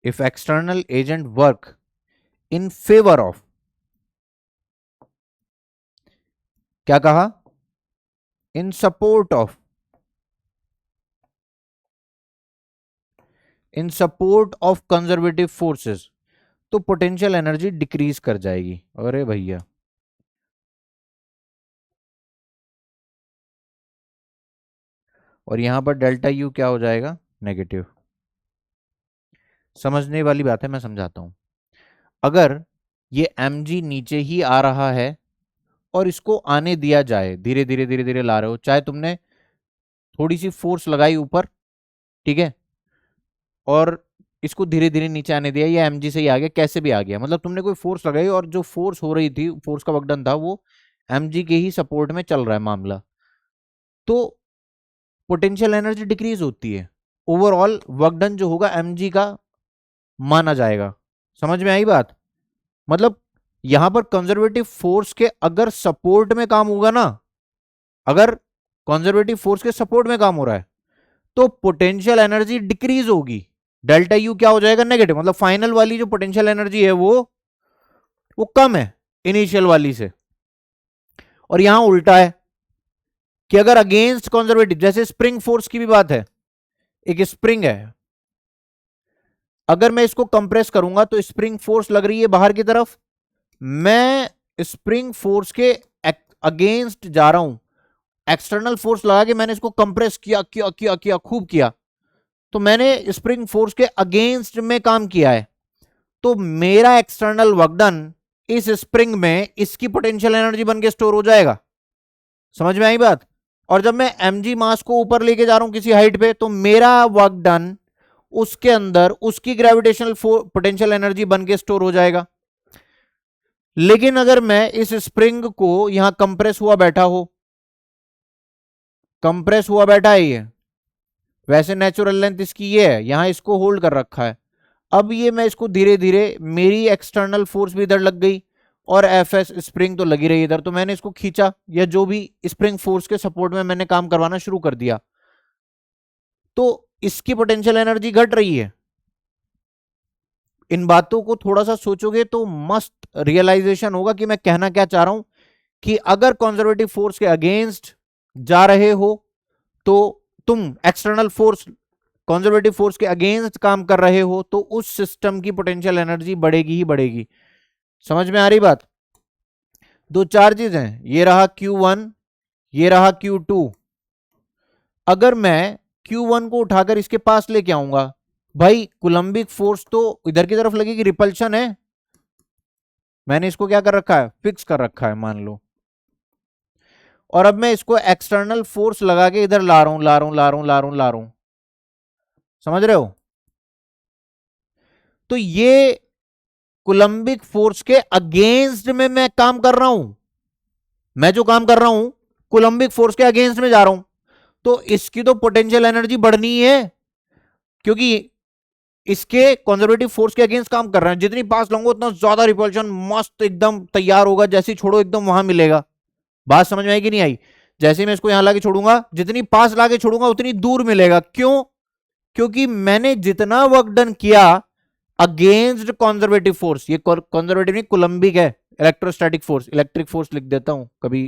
if external agent work in favour of, क्या कहा, इन support of, in support of conservative forces, तो पोटेंशियल एनर्जी डिक्रीज कर जाएगी। अरे भैया, और यहां पर डेल्टा यू क्या हो जाएगा, नेगेटिव। समझने वाली बात है, मैं समझाता हूं। अगर ये mg नीचे ही आ रहा है और इसको आने दिया जाए, धीरे धीरे धीरे धीरे ला रहे हो, चाहे तुमने थोड़ी सी फोर्स लगाई ऊपर, ठीक है, और इसको धीरे धीरे नीचे आने दिया, ये mg से ही आ गया, कैसे भी आ गया, मतलब तुमने कोई फोर्स लगाई और जो फोर्स हो रही थी, फोर्स का वर्क डन था, वो mg के ही सपोर्ट में चल रहा है मामला, तो पोटेंशियल एनर्जी डिक्रीज होती है। ओवरऑल वर्क डन जो होगा mg का माना जाएगा। समझ में आई बात? मतलब यहां पर कंजर्वेटिव फोर्स के अगर सपोर्ट में काम होगा ना, अगर कंजर्वेटिव फोर्स के सपोर्ट में काम हो रहा है, तो पोटेंशियल एनर्जी डिक्रीज होगी, डेल्टा यू क्या हो जाएगा, नेगेटिव। मतलब फाइनल वाली जो पोटेंशियल एनर्जी है वो कम है इनिशियल वाली से। और यहां उल्टा है कि अगर अगेंस्ट कंजर्वेटिव, जैसे स्प्रिंग फोर्स की भी बात है, एक स्प्रिंग है, अगर मैं इसको कंप्रेस करूंगा तो स्प्रिंग फोर्स लग रही है बाहर की तरफ, मैं स्प्रिंग फोर्स के अगेंस्ट जा रहा हूं, एक्सटर्नल फोर्स लगा के मैंने इसको कंप्रेस किया किया किया किया खूब किया, तो मैंने स्प्रिंग फोर्स के अगेंस्ट में काम किया है, तो मेरा एक्सटर्नल वर्क डन इस स्प्रिंग में इसकी पोटेंशियल एनर्जी बन के स्टोर हो जाएगा। समझ में आई बात? और जब मैं mg मास को ऊपर लेके जा रहा हूं किसी हाइट पे, तो मेरा वर्क डन उसके अंदर उसकी ग्रेविटेशनल पोटेंशियल एनर्जी बन के स्टोर हो जाएगा। लेकिन अगर मैं इस स्प्रिंग को यहां कंप्रेस हुआ बैठा हो, कंप्रेस हुआ बैठा है ये, वैसे नेचुरल लेंथ इसकी ये है, यहां इसको होल्ड कर रखा है, अब ये मैं इसको धीरे धीरे, मेरी एक्सटर्नल फोर्स भी इधर लग गई और एफ एस स्प्रिंग तो लगी रही इधर, तो मैंने इसको खींचा, या जो भी स्प्रिंग फोर्स के सपोर्ट में मैंने काम करवाना शुरू कर दिया, तो इसकी पोटेंशियल एनर्जी घट रही है। इन बातों को थोड़ा सा सोचोगे तो मस्त रियलाइजेशन होगा कि मैं कहना क्या चाह रहा हूं, कि अगर कंजर्वेटिव फोर्स के अगेंस्ट जा रहे हो, तो तुम एक्सटर्नल फोर्स, कंजर्वेटिव फोर्स के अगेंस्ट काम कर रहे हो, तो उस सिस्टम की पोटेंशियल एनर्जी बढ़ेगी ही बढ़ेगी। समझ में आ रही बात? दो चार्जेस हैं, ये रहा Q1, ये रहा Q2। अगर मैं Q1 को उठाकर इसके पास लेके आऊंगा, भाई कुलंबिक फोर्स तो इधर की तरफ लगेगी, रिपल्शन है, मैंने इसको क्या कर रखा है, फिक्स कर रखा है मान लो, और अब मैं इसको एक्सटर्नल फोर्स लगा के इधर ला रहा हूं, ला रहा हूं, ला रहा हूं, ला रहा हूं, ला रहा हूं। समझ रहे हो? तो ये कुलंबिक फोर्स के अगेंस्ट में मैं काम कर रहा हूं, मैं जो काम कर रहा हूं कुलंबिक फोर्स के अगेंस्ट में जा रहा हूं, तो इसकी तो पोटेंशियल एनर्जी बढ़नी है, क्योंकि इसके कंजर्वेटिव फोर्स के अगेंस्ट काम कर रहे हैं, जितनी पास लाऊंगा उतना ज्यादा रिपल्शन मस्त एकदम तैयार होगा, जैसे छोड़ो एकदम वहां मिलेगा। बात समझ में आई कि नहीं आई? जैसे मैं इसको यहां लाके छोड़ूंगा, जितनी पास लाके छोड़ूंगा उतनी दूर मिलेगा। क्यों? क्योंकि मैंने जितना वर्क डन किया अगेंस्ट कंजर्वेटिव फोर्स, ये कंजर्वेटिव नहीं कुलंबिक है, इलेक्ट्रोस्टैटिक फोर्स, इलेक्ट्रिक फोर्स लिख देता हूं कभी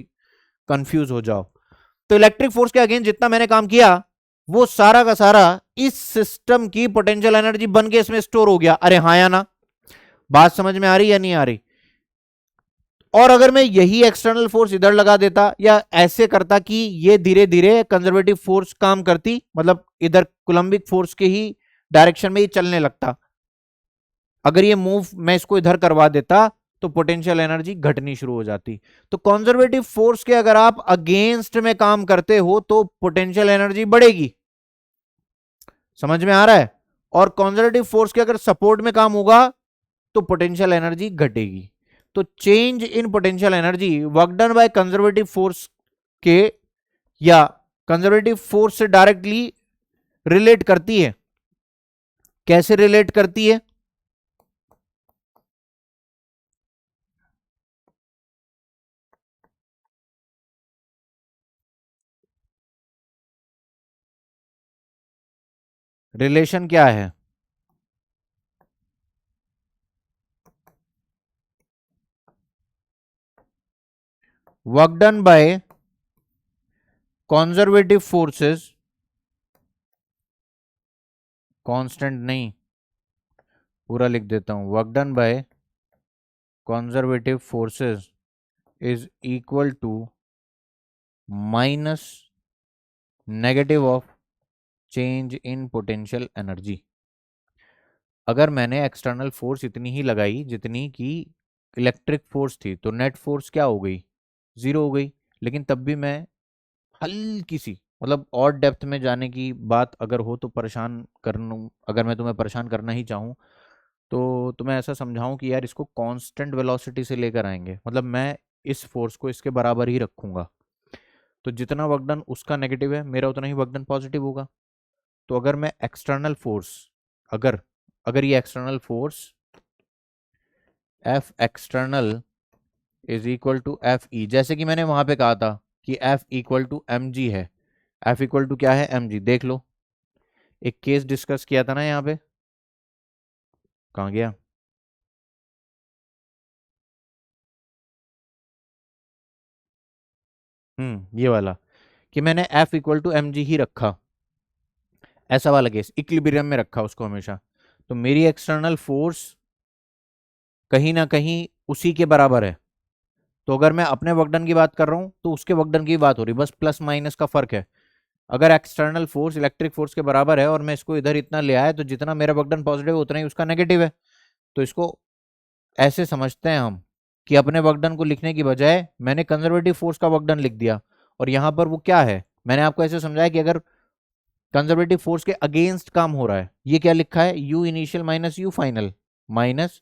कंफ्यूज हो जाओ, तो इलेक्ट्रिक फोर्स के अगेंस्ट जितना मैंने काम किया, वो सारा का सारा इस सिस्टम की पोटेंशियल एनर्जी बन के इसमें स्टोर हो गया। अरे हाँ या ना? बात समझ में आ रही या नहीं आ रही? और अगर मैं यही एक्सटर्नल फोर्स इधर लगा देता, या ऐसे करता कि ये धीरे धीरे कंजर्वेटिव फोर्स काम करती, मतलब इधर कुलंबिक फोर्स के ही डायरेक्शन में ये चलने लगता, अगर ये मूव मैं इसको इधर करवा देता, तो पोटेंशियल एनर्जी घटनी शुरू हो जाती। तो कंजर्वेटिव फोर्स के अगर आप अगेंस्ट में काम करते हो तो पोटेंशियल एनर्जी बढ़ेगी। समझ में आ रहा है? और कंजर्वेटिव फोर्स के अगर सपोर्ट में काम होगा तो पोटेंशियल एनर्जी घटेगी। तो change in potential energy work done by conservative force के, या कंजर्वेटिव फोर्स से डायरेक्टली रिलेट करती है। कैसे रिलेट करती है? रिलेशन क्या है? Work done by conservative forces, constant नहीं, पूरा लिख देता हूं, work done by conservative forces is equal to minus negative of change in potential energy. अगर मैंने एक्सटर्नल फोर्स इतनी ही लगाई जितनी कि इलेक्ट्रिक फोर्स थी, तो नेट फोर्स क्या हो गई, जीरो हो गई। लेकिन तब भी मैं हल्की सी, मतलब और डेप्थ में जाने की बात अगर हो तो परेशान कर लूं, अगर मैं तुम्हें परेशान करना ही चाहूँ तो तुम्हें ऐसा समझाऊं कि यार इसको कांस्टेंट वेलोसिटी से लेकर आएंगे, मतलब मैं इस फोर्स को इसके बराबर ही रखूंगा, तो जितना वर्क डन उसका नेगेटिव है, मेरा उतना ही वर्क डन पॉजिटिव होगा। तो अगर मैं एक्सटर्नल फोर्स, अगर अगर ये external force F external is equal to F E, जैसे कि मैंने वहां पे कहा था कि F equal to M G है, एफ इक्वल टू क्या है, एम जी। देख लो, एक केस डिस्कस किया था ना यहाँ पे, कहाँ गया, ये वाला, कि मैंने F equal to M G ही रखा, ऐसा वाला केस, इक्विलिब्रियम में रखा उसको हमेशा। तो मेरी एक्सटर्नल फोर्स कहीं ना कहीं उसी के बराबर है। तो अगर मैं अपने वर्कडन की बात कर रहा हूं तो उसके वर्कडन की बात हो रही, बस प्लस माइनस का फर्क है। अगर एक्सटर्नल फोर्स इलेक्ट्रिक फोर्स के बराबर है और मैं इसको इधर इतना ले आया, तो जितना मेरा वर्कडन पॉजिटिव है उतना ही उसका नेगेटिव है। तो इसको ऐसे समझते हैं हम कि अपने वर्कडन को लिखने की बजाय मैंने कंजर्वेटिव फोर्स का वर्कडन लिख दिया, और यहां पर वो क्या है, मैंने आपको ऐसे समझाया कि अगर कंजर्वेटिव फोर्स के अगेंस्ट काम हो रहा है, ये क्या लिखा है, U initial minus U final, minus,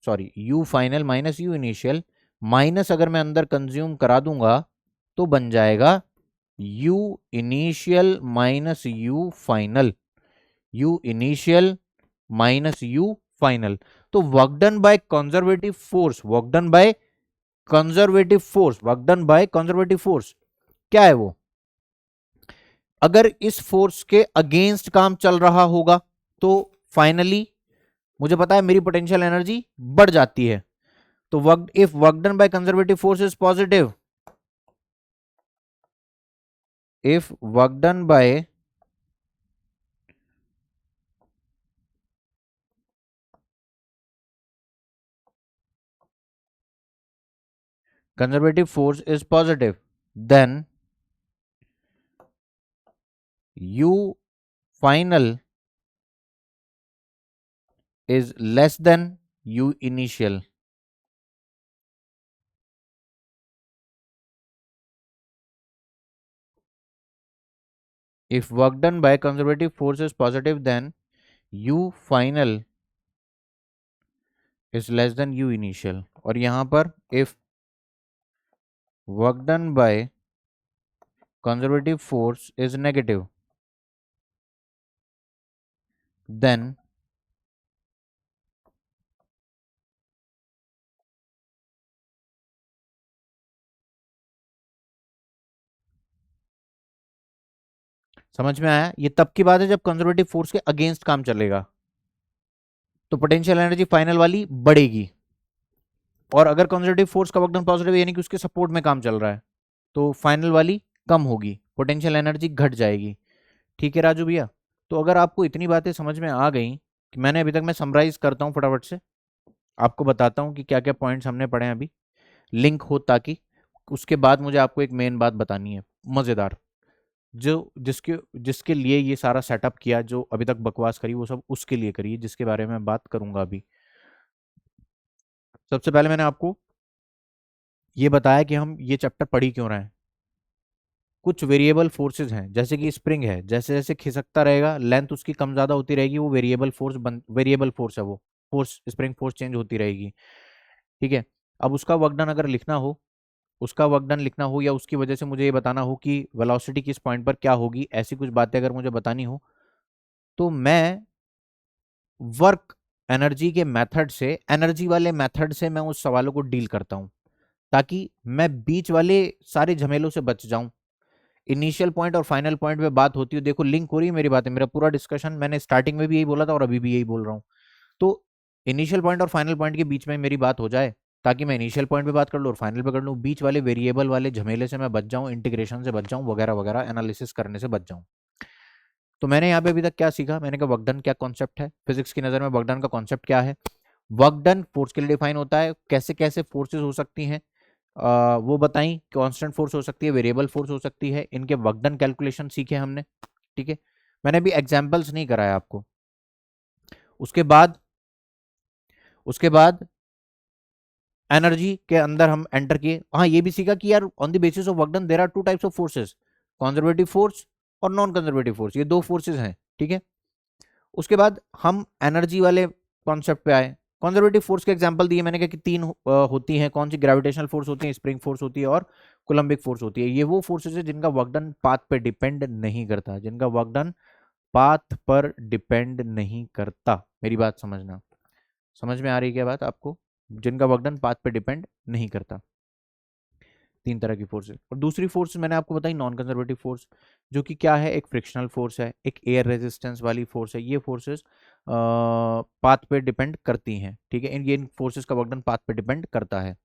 sorry, U final minus U initial, minus अगर मैं अंदर कंज्यूम करा दूंगा तो बन जाएगा U initial minus U final, U initial minus U final. तो work done by conservative force, work done by conservative force, work done by conservative force क्या है वो, अगर इस फोर्स के अगेंस्ट काम चल रहा होगा तो फाइनली मुझे पता है मेरी पोटेंशियल एनर्जी बढ़ जाती है। तो work, if work done by conservative force is positive, if work done by conservative force is positive, then u final is less than u initial. If work done by conservative force is positive, then u final is less than u initial. और यहां पर if work done by conservative force is negative, then समझ में आया, ये तब की बात है जब कंजर्वेटिव फोर्स के अगेंस्ट काम चलेगा, तो पोटेंशियल एनर्जी फाइनल वाली बढ़ेगी। और अगर कंजर्वेटिव फोर्स का वर्क डन पॉजिटिव यानी कि उसके सपोर्ट में काम चल रहा है, तो फाइनल वाली कम होगी, पोटेंशियल एनर्जी घट जाएगी। ठीक है राजू भैया, तो अगर आपको इतनी बातें समझ में आ गई, कि मैंने अभी तक, मैं समराइज करता हूँ फटाफट से, आपको बताता हूँ कि क्या क्या पॉइंट्स हमने पढ़े हैं अभी, लिंक हो ताकि, उसके बाद मुझे आपको एक मेन बात बतानी है मज़ेदार, जो जिसके जिसके लिए ये सारा सेटअप किया, जो अभी तक बकवास करी वो सब उसके लिए करी, जिसके बारे में मैं बात करूंगा अभी। सबसे पहले मैंने आपको ये बताया कि हम ये चैप्टर पढ़ ही क्यों रहे हैं। कुछ वेरिएबल फोर्सेज हैं, जैसे कि स्प्रिंग है, जैसे जैसे खिसकता रहेगा लेंथ उसकी कम ज्यादा होती रहेगी, वो वेरिएबल फोर्स है, वो फोर्स, स्प्रिंग फोर्स चेंज होती रहेगी। ठीक है, अब उसका वर्क डन अगर लिखना हो, उसका वर्क डन लिखना हो, या उसकी वजह से मुझे ये बताना हो कि वेलोसिटी किस पॉइंट पर क्या होगी, ऐसी कुछ बातें अगर मुझे बतानी हो, तो मैं वर्क एनर्जी के मेथड से, एनर्जी वाले मेथड से मैं उस सवालों को डील करता हूं, ताकि मैं बीच वाले सारे झमेलों से बच जाऊं। इनिशियल पॉइंट और फाइनल पॉइंट पे बात होती है, देखो लिंक हो रही है मेरी बातें, मेरा पूरा डिस्कशन मैंने स्टार्टिंग में भी यही बोला था और अभी भी यही बोल रहा हूँ। तो इनिशियल पॉइंट और फाइनल पॉइंट के बीच में मेरी बात हो जाए, ताकि मैं इनिशियल पॉइंट पे बात कर लूँ और फाइनल पे कर लूँ, बीच वाले वेरिएबल वाले झमेले से मैं बच जाऊँ, इंटीग्रेशन से बच जाऊँ, वगैरह वगैरह, एनालिसिस करने से बच जाऊँ। तो मैंने यहाँ पे अभी तक क्या सीखा, मैंने कहा वर्क डन क्या कॉन्सेप्ट है, फिजिक्स की नज़र में वर्क डन का कॉन्सेप्ट क्या है, वर्क डन फोर्स के लिए डिफाइन होता है, कैसे कैसे फोर्सेज हो सकती हैं, वो बताई, कांस्टेंट फोर्स हो सकती है, वेरिएबल फोर्स हो सकती है, इनके वर्क डन कैलकुलेशन सीखे हमने। ठीक है, मैंने अभी एग्जाम्पल्स नहीं कराया आपको। उसके बाद एनर्जी के अंदर हम एंटर किए। हाँ, ये भी सीखा कि यार on the basis of work done there are two types of forces, conservative force और नॉन कंजर्वेटिव फोर्स, ये दो फोर्सेस हैं। ठीक है, उसके बाद हम एनर्जी वाले कॉन्सेप्ट पे आए। कंजर्वेटिव फोर्स के एग्जांपल दिए मैंने, कहा कि तीन होती हैं, कौन सी, ग्रेविटेशनल फोर्स होती है, स्प्रिंग फोर्स होती है और कोलम्बिक फोर्स होती है। ये वो फोर्सेस है जिनका वर्क डन पाथ पे डिपेंड नहीं करता, जिनका वर्क डन पाथ पर डिपेंड नहीं करता। मेरी बात समझना, समझ में आ रही है क्या बात आपको, जिनका वर्क डन पाथ पे डिपेंड नहीं करता। तीन तरह की फोर्सेस। और दूसरी फोर्स मैंने आपको बताई नॉन कंजर्वेटिव फोर्स, जो कि क्या है, एक फ्रिक्शनल फोर्स है, एक एयर रेजिस्टेंस वाली फोर्स है। ये फोर्सेस पाथ पे डिपेंड करती हैं। ठीक है, इन फोर्सेस का वर्क डन पाथ पे डिपेंड करता है।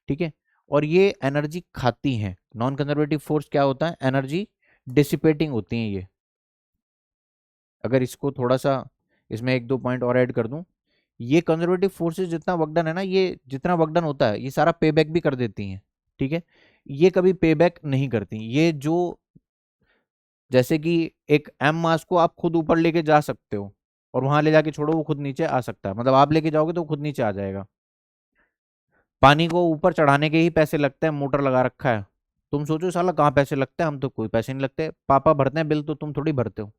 ठीक है, और ये एनर्जी खाती हैं। नॉन कंजर्वेटिव फोर्स क्या होता है, एनर्जी डिसिपेटिंग होती हैं ये। अगर इसको थोड़ा सा इसमें एक दो पॉइंट और ऐड कर दूं, ये कंजर्वेटिव फोर्सेस जितना वर्क डन है ना, ये जितना वर्क डन होता है ये सारा पे बैक भी कर देती हैं। ठीक है, ये कभी पे बैक नहीं करती। ये जो, जैसे कि एक एम मास को आप खुद ऊपर लेके जा सकते हो और वहां ले जाके छोड़ो, वो खुद नीचे आ सकता है, मतलब आप लेके जाओगे तो वो खुद नीचे आ जाएगा। पानी को ऊपर चढ़ाने के ही पैसे लगते हैं, मोटर लगा रखा है। तुम सोचो साला कहाँ पैसे लगते हैं, हम तो कोई पैसे नहीं लगते, पापा भरते हैं बिल, तो तुम थोड़ी भरते हो।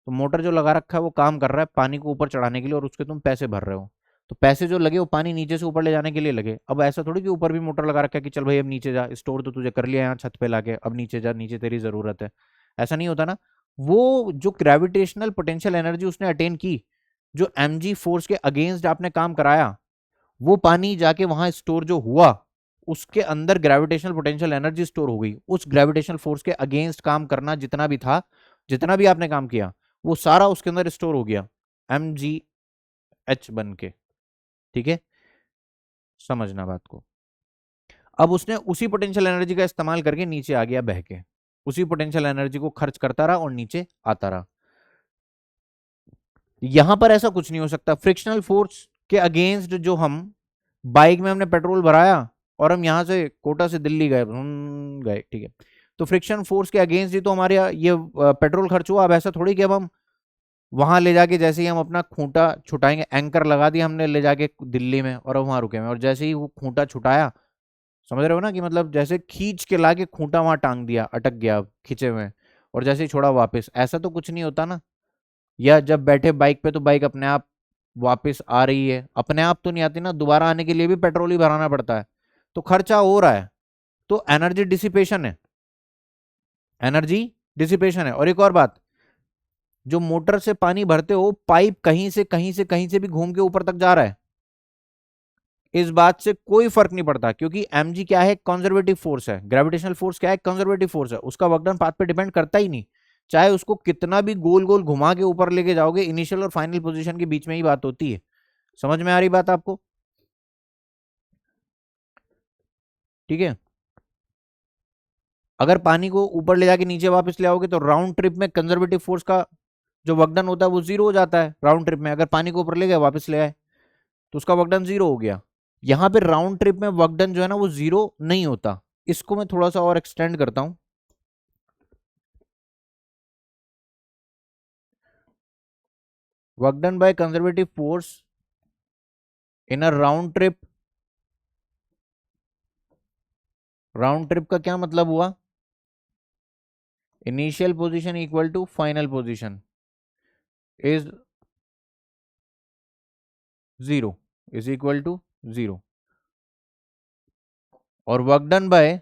तो मोटर जो लगा रखा है वो काम कर रहा है पानी को ऊपर चढ़ाने के लिए, और उसके तुम पैसे भर रहे हो। तो पैसे जो लगे वो पानी नीचे से ऊपर ले जाने के लिए लगे। अब ऐसा थोड़ी कि ऊपर भी मोटर लगा रखा है कि चल भाई अब नीचे जा, स्टोर तो तुझे कर लिया यहाँ छत पे लाके, अब नीचे जा, नीचे तेरी जरूरत है। ऐसा नहीं होता ना। वो जो ग्रेविटेशनल पोटेंशियल एनर्जी उसने अटेन की, जो mg फोर्स के अगेंस्ट आपने काम कराया, वो पानी जाके वहां स्टोर जो हुआ, उसके अंदर ग्रेविटेशनल पोटेंशियल एनर्जी स्टोर हो गई। उस ग्रेविटेशनल फोर्स के अगेंस्ट काम करना जितना भी था, जितना भी आपने काम किया, वो सारा उसके अंदर स्टोर हो गया एम जी एच बन के। ठीक है, समझना बात को। अब उसने उसी पोटेंशियल एनर्जी का इस्तेमाल करके नीचे आ गया बह के, उसी पोटेंशियल एनर्जी को खर्च करता रहा और नीचे आता रहा। यहां पर ऐसा कुछ नहीं हो सकता। फ्रिक्शनल फोर्स के अगेंस्ट जो हम, बाइक में हमने पेट्रोल भराया और हम यहां से कोटा से दिल्ली गए, गए, ठीक है, तो फ्रिक्शन फोर्स के अगेंस्ट ही तो हमारे ये पेट्रोल खर्च हुआ। अब ऐसा थोड़ी कि अब हम वहां ले जाके, जैसे ही हम अपना खूंटा छुटाएंगे, एंकर लगा दिया हमने ले जाके दिल्ली में और अब वहां रुके हुए, और जैसे ही वो खूंटा छुटाया, समझ रहे हो ना, कि मतलब जैसे खींच के लाके खूंटा वहां टांग दिया, अटक गया खींचे हुए, और जैसे ही छोड़ा वापस, ऐसा तो कुछ नहीं होता ना। या जब बैठे बाइक पे तो बाइक अपने आप वापस आ रही है, अपने आप तो नहीं आती ना, दोबारा आने के लिए भी पेट्रोल ही भराना पड़ता है, तो खर्चा हो रहा है। तो एनर्जी डिसिपेशन है, एनर्जी डिसिपेशन है। और एक और बात, जो मोटर से पानी भरते हो, पाइप कहीं से कहीं से कहीं से भी घूम के ऊपर तक जा रहा है, इस बात से कोई फर्क नहीं पड़ता, क्योंकि mg क्या है, कंजर्वेटिव फोर्स है। ग्रेविटेशनल फोर्स क्या है, कंजर्वेटिव फोर्स है, उसका वर्क डन पाथ पे डिपेंड करता ही नहीं। चाहे उसको कितना भी गोल गोल घुमा के ऊपर लेके जाओगे, इनिशियल और फाइनल पोजीशन के बीच में ही बात होती है। समझ में आ रही बात आपको? ठीक है, अगर पानी को ऊपर ले जाके नीचे वापस ले आओगे तो राउंड ट्रिप में कंजर्वेटिव फोर्स का जो वर्क डन होता है वो जीरो हो जाता है राउंड ट्रिप में। अगर पानी को ऊपर ले गए वापस ले आए तो उसका वर्क डन जीरो हो गया। यहाँ पे राउंड ट्रिप में वर्क डन जो है ना वो जीरो नहीं होता। इसको मैं थोड़ा सा और एक्सटेंड करता हूं। Work done by conservative force in a round trip, round trip का क्या मतलब हुआ, initial position equal to final position is zero, is equal to zero. और work done by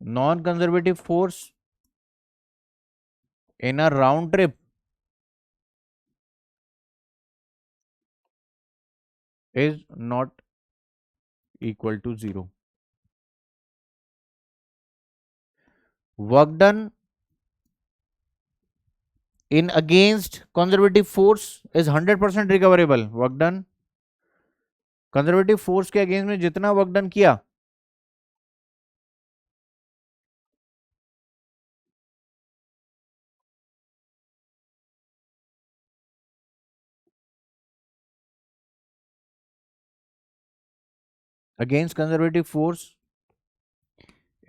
non conservative force in a round trip is not equal to zero. Work done in against conservative force is 100% recoverable. Work done conservative force के अगेंस्ट में जितना वर्क डन किया against conservative force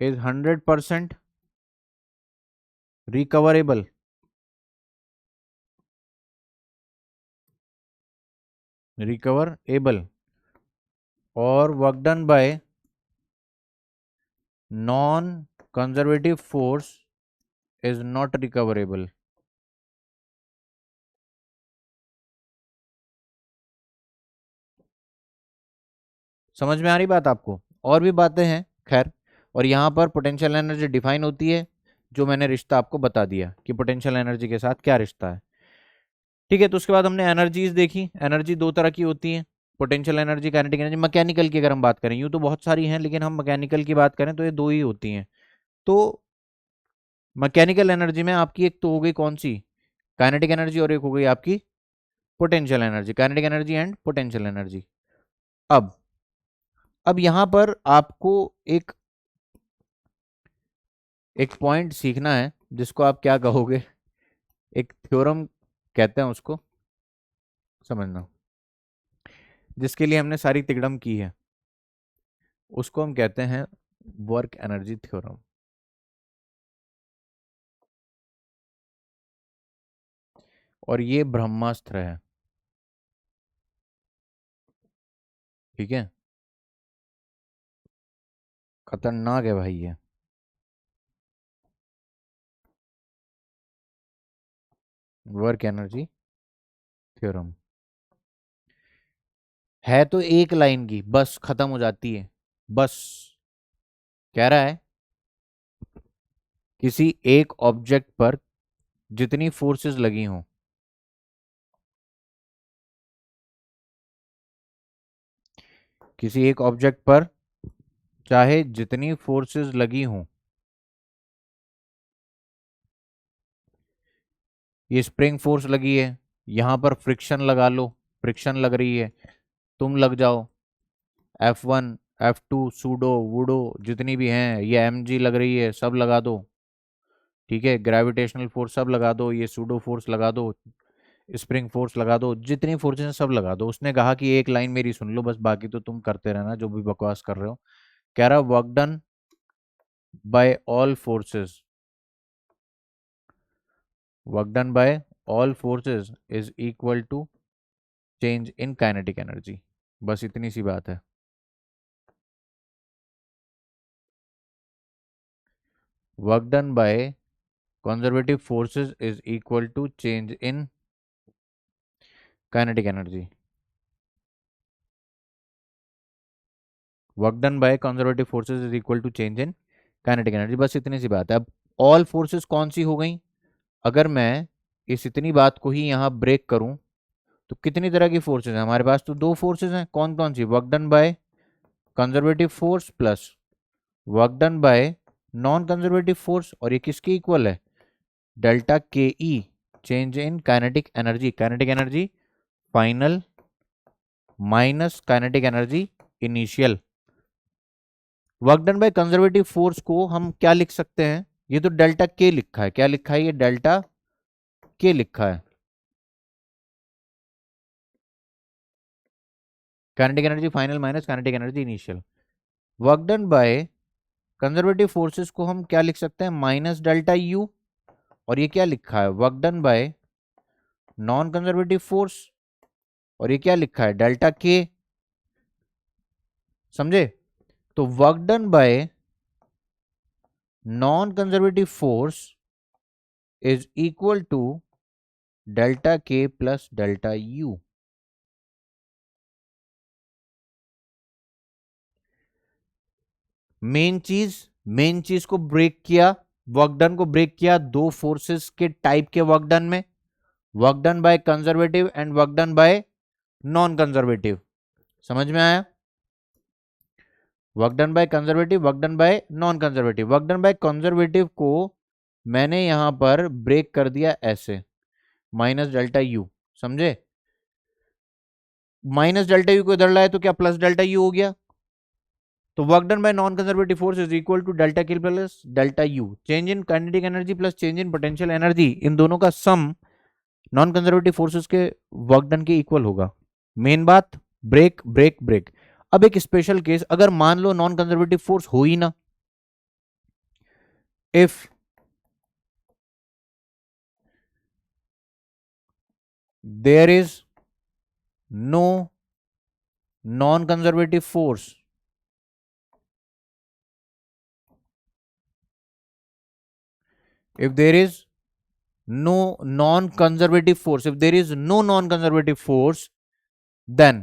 is 100% recoverable। recoverable और work done by non conservative force is not recoverable. समझ में आ रही बात आपको? और भी बातें हैं खैर, और यहाँ पर पोटेंशियल एनर्जी डिफाइन होती है, जो मैंने रिश्ता आपको बता दिया कि पोटेंशियल एनर्जी के साथ क्या रिश्ता है। ठीक है, तो उसके बाद हमने एनर्जीज देखी। एनर्जी दो तरह की होती है, potential energy, kinetic energy. Mechanical की अगर हम बात करें, यूँ तो बहुत सारी हैं, लेकिन हम मैकेनिकल की बात करें तो ये दो ही होती हैं। तो मैकेनिकल एनर्जी में आपकी एक तो हो गई कौन सी, काइनेटिक एनर्जी, और एक हो गई आपकी potential energy. Kinetic energy and potential energy. अब यहां पर आपको एक एक पॉइंट सीखना है, जिसको आप क्या कहोगे, एक थ्योरम कहते हैं उसको, समझना, जिसके लिए हमने सारी तिकड़म की है, उसको हम कहते हैं वर्क एनर्जी थ्योरम। और ये ब्रह्मास्त्र है, ठीक है, खतरनाक है भाई ये। वर्क एनर्जी थ्योरम है तो एक लाइन की, बस खत्म हो जाती है। बस कह रहा है किसी एक ऑब्जेक्ट पर जितनी फोर्सेस लगी हों, किसी एक ऑब्जेक्ट पर चाहे जितनी फोर्सेस लगी हों, ये स्प्रिंग फोर्स लगी है, यहां पर फ्रिक्शन लगा लो, फ्रिक्शन लग रही है, तुम लग जाओ, F1 F2 सूडो वुडो जितनी भी हैं, ये mg लग रही है, सब लगा दो, ठीक है, ग्रेविटेशनल फोर्स सब लगा दो, ये सूडो फोर्स लगा दो, स्प्रिंग फोर्स लगा दो, जितनी फोर्सेस हैं सब लगा दो। उसने कहा कि एक लाइन मेरी सुन लो बस, बाकी तो तुम करते रहना जो भी बकवास कर रहे हो। कह रहा work done by all forces, work done by all forces is equal to change in kinetic energy. बस इतनी सी बात है। Work done by conservative forces is equal to change in kinetic energy. Work done by conservative forces is equal to change in kinetic energy, बस इतनी सी बात है। अब ऑल फोर्सेस कौन सी हो गई? अगर मैं इस इतनी बात को ही यहाँ ब्रेक करूं, तो कितनी तरह की फोर्सेस हैं हमारे पास? तो दो फोर्सेस हैं, कौन कौन सी? Work done by conservative force plus work done by non conservative force, और ये किसके इक्वल है? Delta K E, change in kinetic energy. Kinetic energy final minus kinetic energy initial. Work done by conservative force को हम क्या लिख सकते हैं? ये तो डेल्टा के लिखा है, क्या लिखा है? ये डेल्टा के लिखा है। Kinetic energy final minus kinetic energy initial. Work done by conservative forces को हम क्या लिख सकते हैं? माइनस डेल्टा यू, और ये क्या लिखा है? Work done by non conservative force, और ये क्या लिखा है? Delta K. समझे? तो work done by non conservative force is equal to delta K plus delta U. Main चीज को ब्रेक किया, वर्क डन को ब्रेक किया दो फोर्सेस के टाइप के वर्क डन में, work done by conservative and work done by non conservative. समझ में आया? Work done by conservative, work done by non conservative. Work done by conservative को मैंने यहां पर ब्रेक कर दिया ऐसे, माइनस डेल्टा यू, समझे? माइनस डेल्टा यू को इधर लाए तो क्या प्लस डेल्टा यू हो गया। तो work done by non conservative force is equal to delta K plus delta U, change in kinetic energy plus change in potential energy, इन दोनों का सम नॉन कंजर्वेटिव फोर्सेस के वर्क डन के इक्वल होगा। मेन बात, ब्रेक ब्रेक ब्रेक। अब एक स्पेशल केस, अगर मान लो नॉन कंजर्वेटिव फोर्स हो ही ना, if there is no non conservative force, if there is no non-conservative force, if there is no non-conservative force, then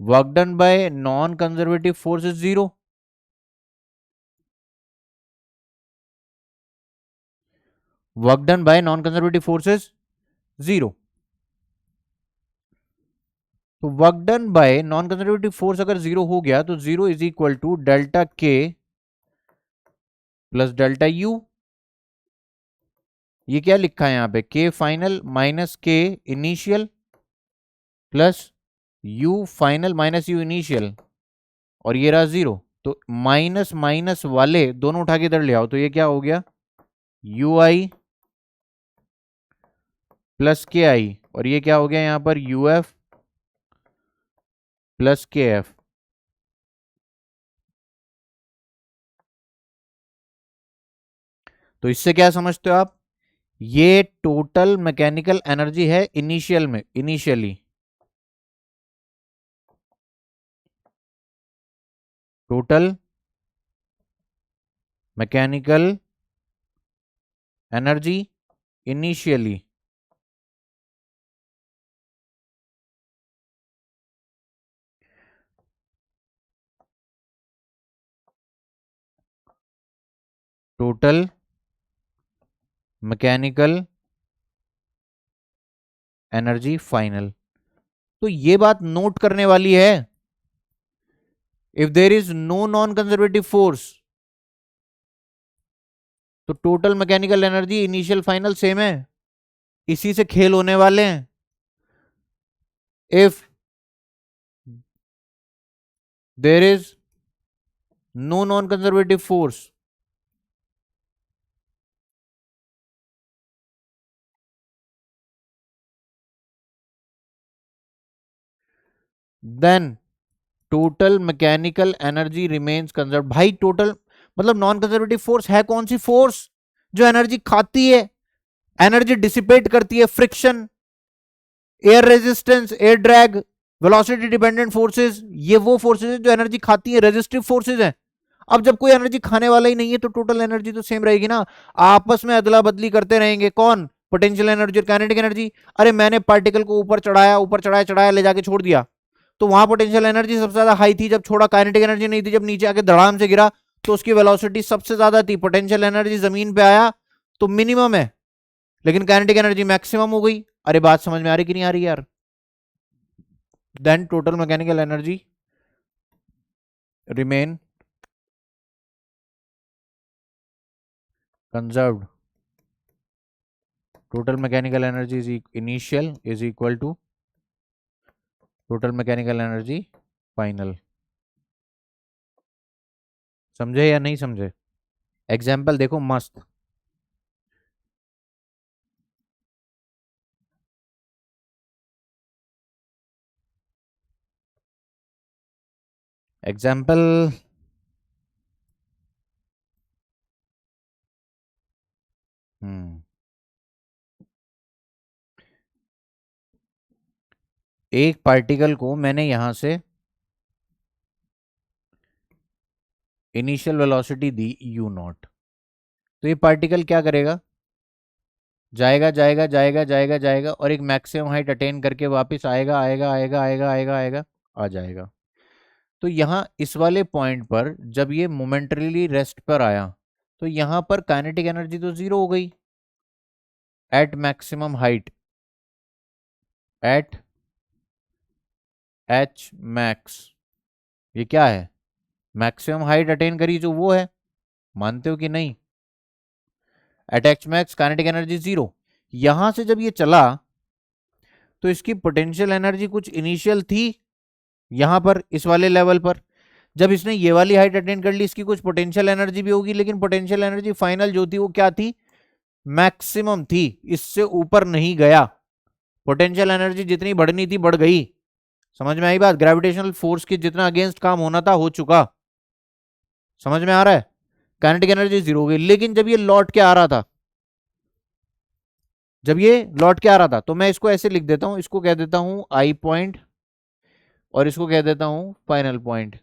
work done by non-conservative force is zero. Work done by non-conservative force is zero. तो work done by non conservative force अगर जीरो हो गया तो zero is equal to delta K plus delta U. ये क्या लिखा है यहां पे, K final minus K initial plus U final minus U initial, और ये रहा जीरो। तो माइनस माइनस वाले दोनों उठा के इधर ले आओ, तो ये क्या हो गया, यू आई प्लस के आई, और ये क्या हो गया यहां पर, U F plus K F. तो इससे क्या समझते हो आप, ये टोटल मैकेनिकल एनर्जी है इनिशियल में, initially total mechanical energy initially. Total mechanical energy final. तो ये बात नोट करने वाली है, if there is no non conservative force तो total mechanical energy initial final same है, इसी से खेल होने वाले हैं। If there is no non conservative force then total mechanical energy remains conserve. भाई टोटल मतलब नॉन कंजर्वेटिव फोर्स है कौन सी फोर्स, जो एनर्जी खाती है, एनर्जी डिसिपेट करती है, friction, air resistance, air drag, velocity dependent forces, ये वो फोर्सेस हैं जो एनर्जी खाती है, रेजिस्टिव फोर्सेस हैं। अब जब कोई एनर्जी खाने वाला ही नहीं है तो टोटल एनर्जी तो सेम रहेगी ना, आपस में अदला बदली करते रहेंगे, कौन, पोटेंशियल एनर्जी और काइनेटिक एनर्जी। अरे मैंने पार्टिकल को ऊपर चढ़ाया, ऊपर चढ़ाया चढ़ाया ले जाके छोड़ दिया, तो वहां पोटेंशियल एनर्जी सबसे ज्यादा हाई थी, जब छोड़ा काइनेटिक एनर्जी नहीं थी, जब नीचे आके धड़ाम से गिरा तो उसकी वेलोसिटी सबसे ज्यादा थी, पोटेंशियल एनर्जी जमीन पे आया तो मिनिमम है, लेकिन काइनेटिक एनर्जी मैक्सिमम हो गई। अरे बात समझ में आ रही कि नहीं आ रही यार। Then total mechanical energy remain conserved, total mechanical energy is initial is equal to total mechanical energy final. समझे या नहीं समझे? एग्जाम्पल देखो मस्त, एग्जाम्पल एक पार्टिकल को मैंने यहां से initial velocity the u not, तो ये पार्टिकल क्या करेगा, जाएगा जाएगा जाएगा जाएगा जाएगा और एक मैक्सिमम हाइट अटेन करके वापस आएगा आएगा आएगा आएगा आएगा आएगा आ जाएगा। तो यहाँ इस वाले पॉइंट पर जब ये मोमेंटरीली रेस्ट पर आया तो यहाँ पर काइनेटिक एनर्जी तो जीरो हो गई at maximum height, at H max. ये क्या है, मैक्सिमम हाइट अटेन करी जो वो है, मानते हो कि नहीं? At H max kinetic energy zero. यहां से जब ये चला तो इसकी पोटेंशियल एनर्जी कुछ इनिशियल थी यहां पर इस वाले लेवल पर। जब इसने ये वाली हाइट अटेंड कर ली इसकी कुछ पोटेंशियल एनर्जी भी होगी, लेकिन पोटेंशियल एनर्जी फाइनल जो थी वो क्या थी, मैक्सिमम थी, इससे ऊपर नहीं गया। पोटेंशियल एनर्जी जितनी बढ़नी थी बढ़ गई। समझ में आई बात? ग्रेविटेशनल फोर्स के जितना अगेंस्ट काम होना था हो चुका। समझ में आ रहा है? काइनेटिक एनर्जी जीरो हो गई। लेकिन जब ये लौट के आ रहा था, जब ये लौट के आ रहा था तो मैं इसको ऐसे लिख देता हूं, इसको कह देता हूं आई पॉइंट और इसको कह देता हूं फाइनल पॉइंट।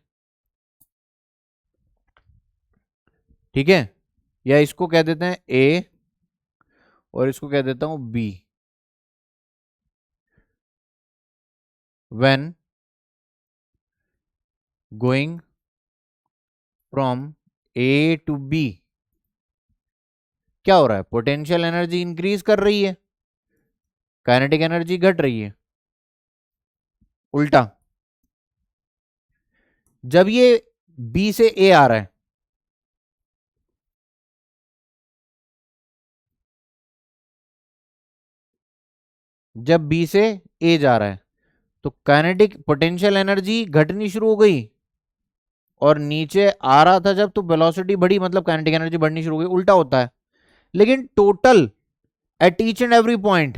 ठीक है, या इसको कह देते हैं ए और इसको कह देता हूं B. When going from A to B क्या हो रहा है, पोटेंशियल एनर्जी इंक्रीज कर रही है, काइनेटिक एनर्जी घट रही है। उल्टा, जब ये बी से ए आ रहा है, जब बी से ए जा रहा है तो काइनेटिक पोटेंशियल एनर्जी घटनी शुरू हो गई, और नीचे आ रहा था जब तो वेलोसिटी बढ़ी, मतलब काइनेटिक एनर्जी बढ़नी शुरू हो गई। उल्टा होता है। लेकिन total at each and every point,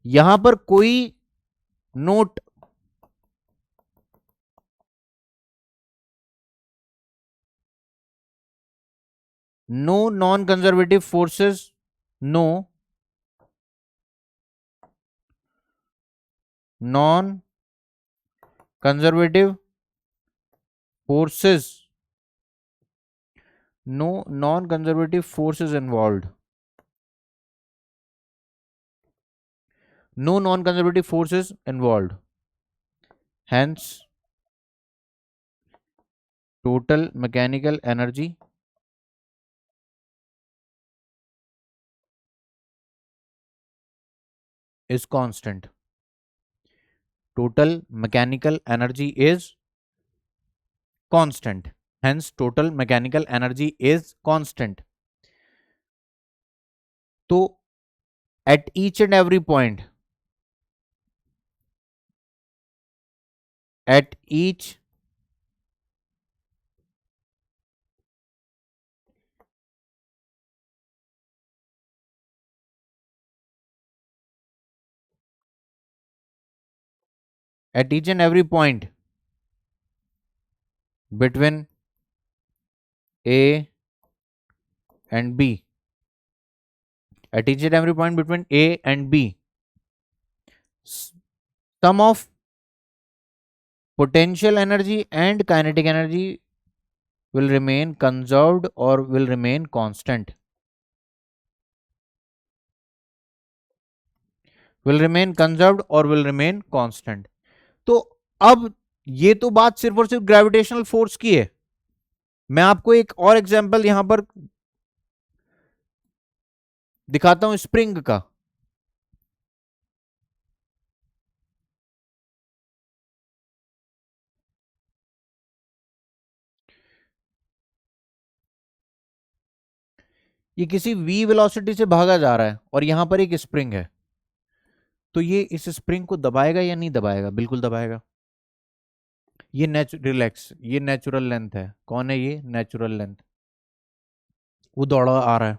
यहां पर कोई note no non conservative forces, no non conservative forces, no non conservative forces involve, no non conservative forces involve, hence total mechanical energy is constant. Total mechanical energy is constant. Hence total mechanical energy is constant. तो at each and every point, at each and every point between A and B, at each and every point between A and B, sum of potential energy and kinetic energy will remain conserved or will remain constant, will remain conserved or will remain constant. तो अब ये तो बात सिर्फ और सिर्फ ग्रेविटेशनल फोर्स की है। मैं आपको एक और एग्जांपल यहां पर दिखाता हूं स्प्रिंग का। ये किसी v वेलोसिटी से भागा जा रहा है और यहां पर एक स्प्रिंग है, तो ये इस स्प्रिंग को दबाएगा या नहीं दबाएगा? बिल्कुल दबाएगा। ये रिलैक्स, ये नेचुरल लेंथ है। कौन है ये? Natural length. वो दौड़ा आ रहा है,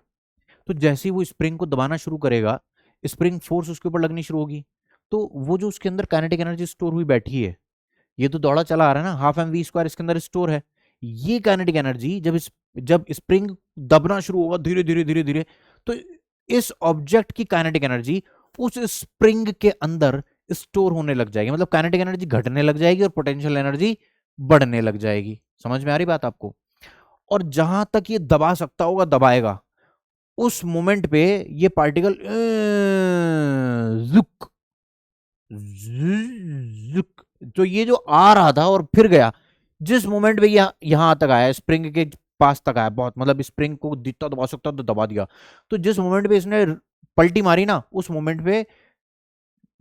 तो जैसे ही वो स्प्रिंग को दबाना शुरू करेगा स्प्रिंग फोर्स उसके ऊपर लगनी शुरू होगी, तो वो जो उसके अंदर काइनेटिक एनर्जी स्टोर हुई बैठी है, ये तो दौड़ा चला आ रहा है ना, हाफ एम वी स्क्वायर इसके अंदर स्टोर है। ये काइनेटिक एनर्जी जब स्प्रिंग दबना शुरू होगा धीरे धीरे धीरे धीरे, तो इस ऑब्जेक्ट की काइनेटिक एनर्जी उस स्प्रिंग के अंदर स्टोर होने लग जाएगी, मतलब काइनेटिक एनर्जी घटने लग जाएगी और पोटेंशियल एनर्जी बढ़ने लग जाएगी। समझ में आ रही बात आपको? और जहां तक ये दबा सकता होगा दबाएगा, उस मोमेंट पे ये पार्टिकल जुक जुक, तो ये जो आ रहा था और फिर गया, जिस मोमेंट पे यहां तक आया, स्प्रिंग के पास तक आया, बहुत मतलब स्प्रिंग को जितना दबा सकता तो दबा दिया, तो जिस मोमेंट पे इसने पलटी मारी ना, उस मोमेंट पे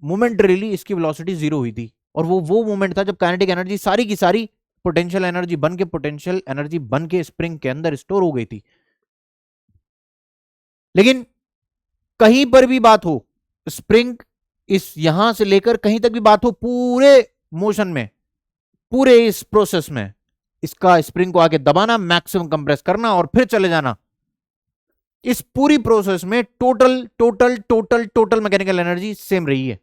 मोमेंटरीली इसकी वेलोसिटी जीरो हुई थी, और वो मोमेंट था जब काइनेटिक एनर्जी सारी की सारी पोटेंशियल एनर्जी बन के स्प्रिंग के अंदर स्टोर हो गई थी। लेकिन कहीं पर भी बात हो, स्प्रिंग इस यहां से लेकर कहीं तक भी बात हो, पूरे मोशन में, पूरे इस प्रोसेस में इसका स्प्रिंग को आके दबाना, मैक्सिमम कंप्रेस करना और फिर चले जाना, इस पूरी प्रोसेस में total total total total mechanical energy same रही है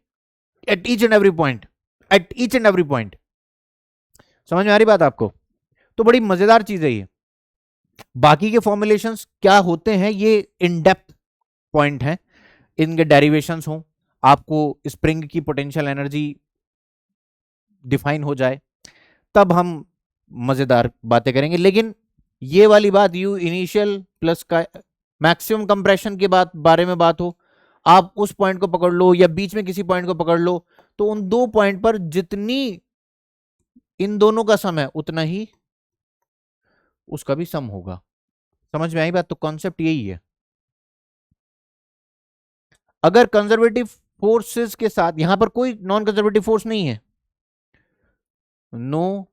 eight each and every point, eight each and every point. समझ में आ रही बात आपको? तो बड़ी मजेदार चीज है ये। बाकी के फॉर्मुलेशंस क्या होते हैं ये इन डेप्थ पॉइंट है, इनके डेरिवेशंस हो, आपको स्प्रिंग की पोटेंशियल एनर्जी डिफाइन हो जाए, तब हम मजेदार बातें करेंगे। लेकिन ये वाली बात यू इनिशियल प्लस का मैक्सिमम कंप्रेशन के बारे में बात हो, आप उस पॉइंट को पकड़ लो या बीच में किसी पॉइंट को पकड़ लो, तो उन दो पॉइंट पर जितनी इन दोनों का सम है उतना ही उसका भी सम होगा। समझ में आई बात? तो कॉन्सेप्ट यही है। अगर कंजर्वेटिव फोर्सेस के साथ, यहां पर कोई नॉन कंजर्वेटिव फोर्स नहीं है, no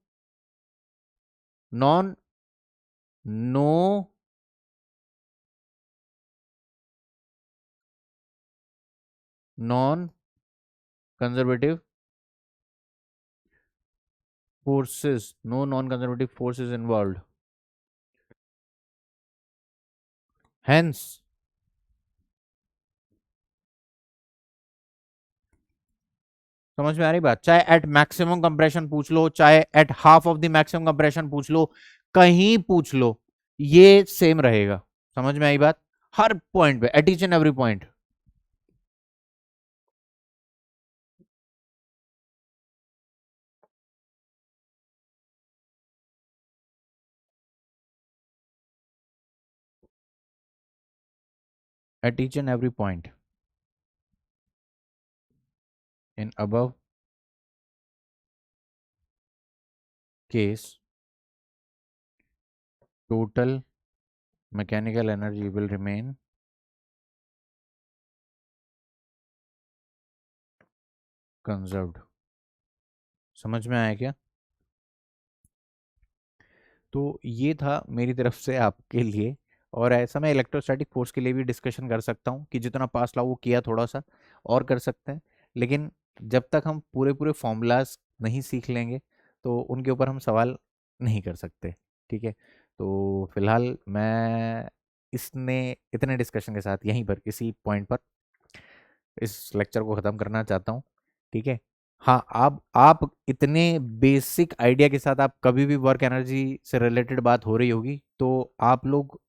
non no non conservative forces, no non conservative forces involve, hence समझ में आ रही बात? चाहे एट मैक्सिमम कंप्रेशन पूछ लो, चाहे at half of the maximum compression पूछ लो, कहीं पूछ लो, ये सेम रहेगा। समझ में आई बात? हर पॉइंट पे, eight each and every point. Eight each and every point in above case total mechanical energy will remain conserved। समझ में आया क्या? तो ये था मेरी तरफ से आपके लिए। और ऐसा मैं इलेक्ट्रोस्टैटिक फोर्स के लिए भी डिस्कशन कर सकता हूँ कि जितना पास लागू किया थोड़ा सा और कर सकते हैं, लेकिन जब तक हम पूरे पूरे फॉर्मूलाज नहीं सीख लेंगे तो उनके ऊपर हम सवाल नहीं कर सकते। ठीक है, तो फिलहाल मैं इसने इतने डिस्कशन के साथ यहीं पर इसी पॉइंट पर इस लेक्चर को ख़त्म करना चाहता हूँ। ठीक है, हाँ, आप इतने बेसिक आइडिया के साथ आप कभी भी वर्क एनर्जी से रिलेटेड बात हो रही होगी तो आप लोग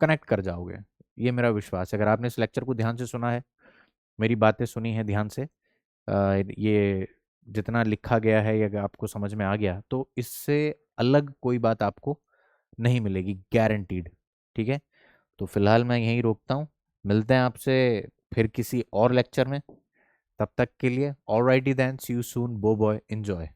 कनेक्ट कर जाओगे, ये मेरा विश्वास है। अगर आपने इस लेक्चर को ध्यान से सुना है, मेरी बातें सुनी है ध्यान से, ये जितना लिखा गया है, ये अगर आपको समझ में आ गया तो इससे अलग कोई बात आपको नहीं मिलेगी, गारंटीड। ठीक है, तो फिलहाल मैं यहीं रोकता हूँ, मिलते हैं आपसे फिर किसी और लेक्चर में। तब तक के लिए alrighty then, C you soon, बो बॉय, एंजॉय।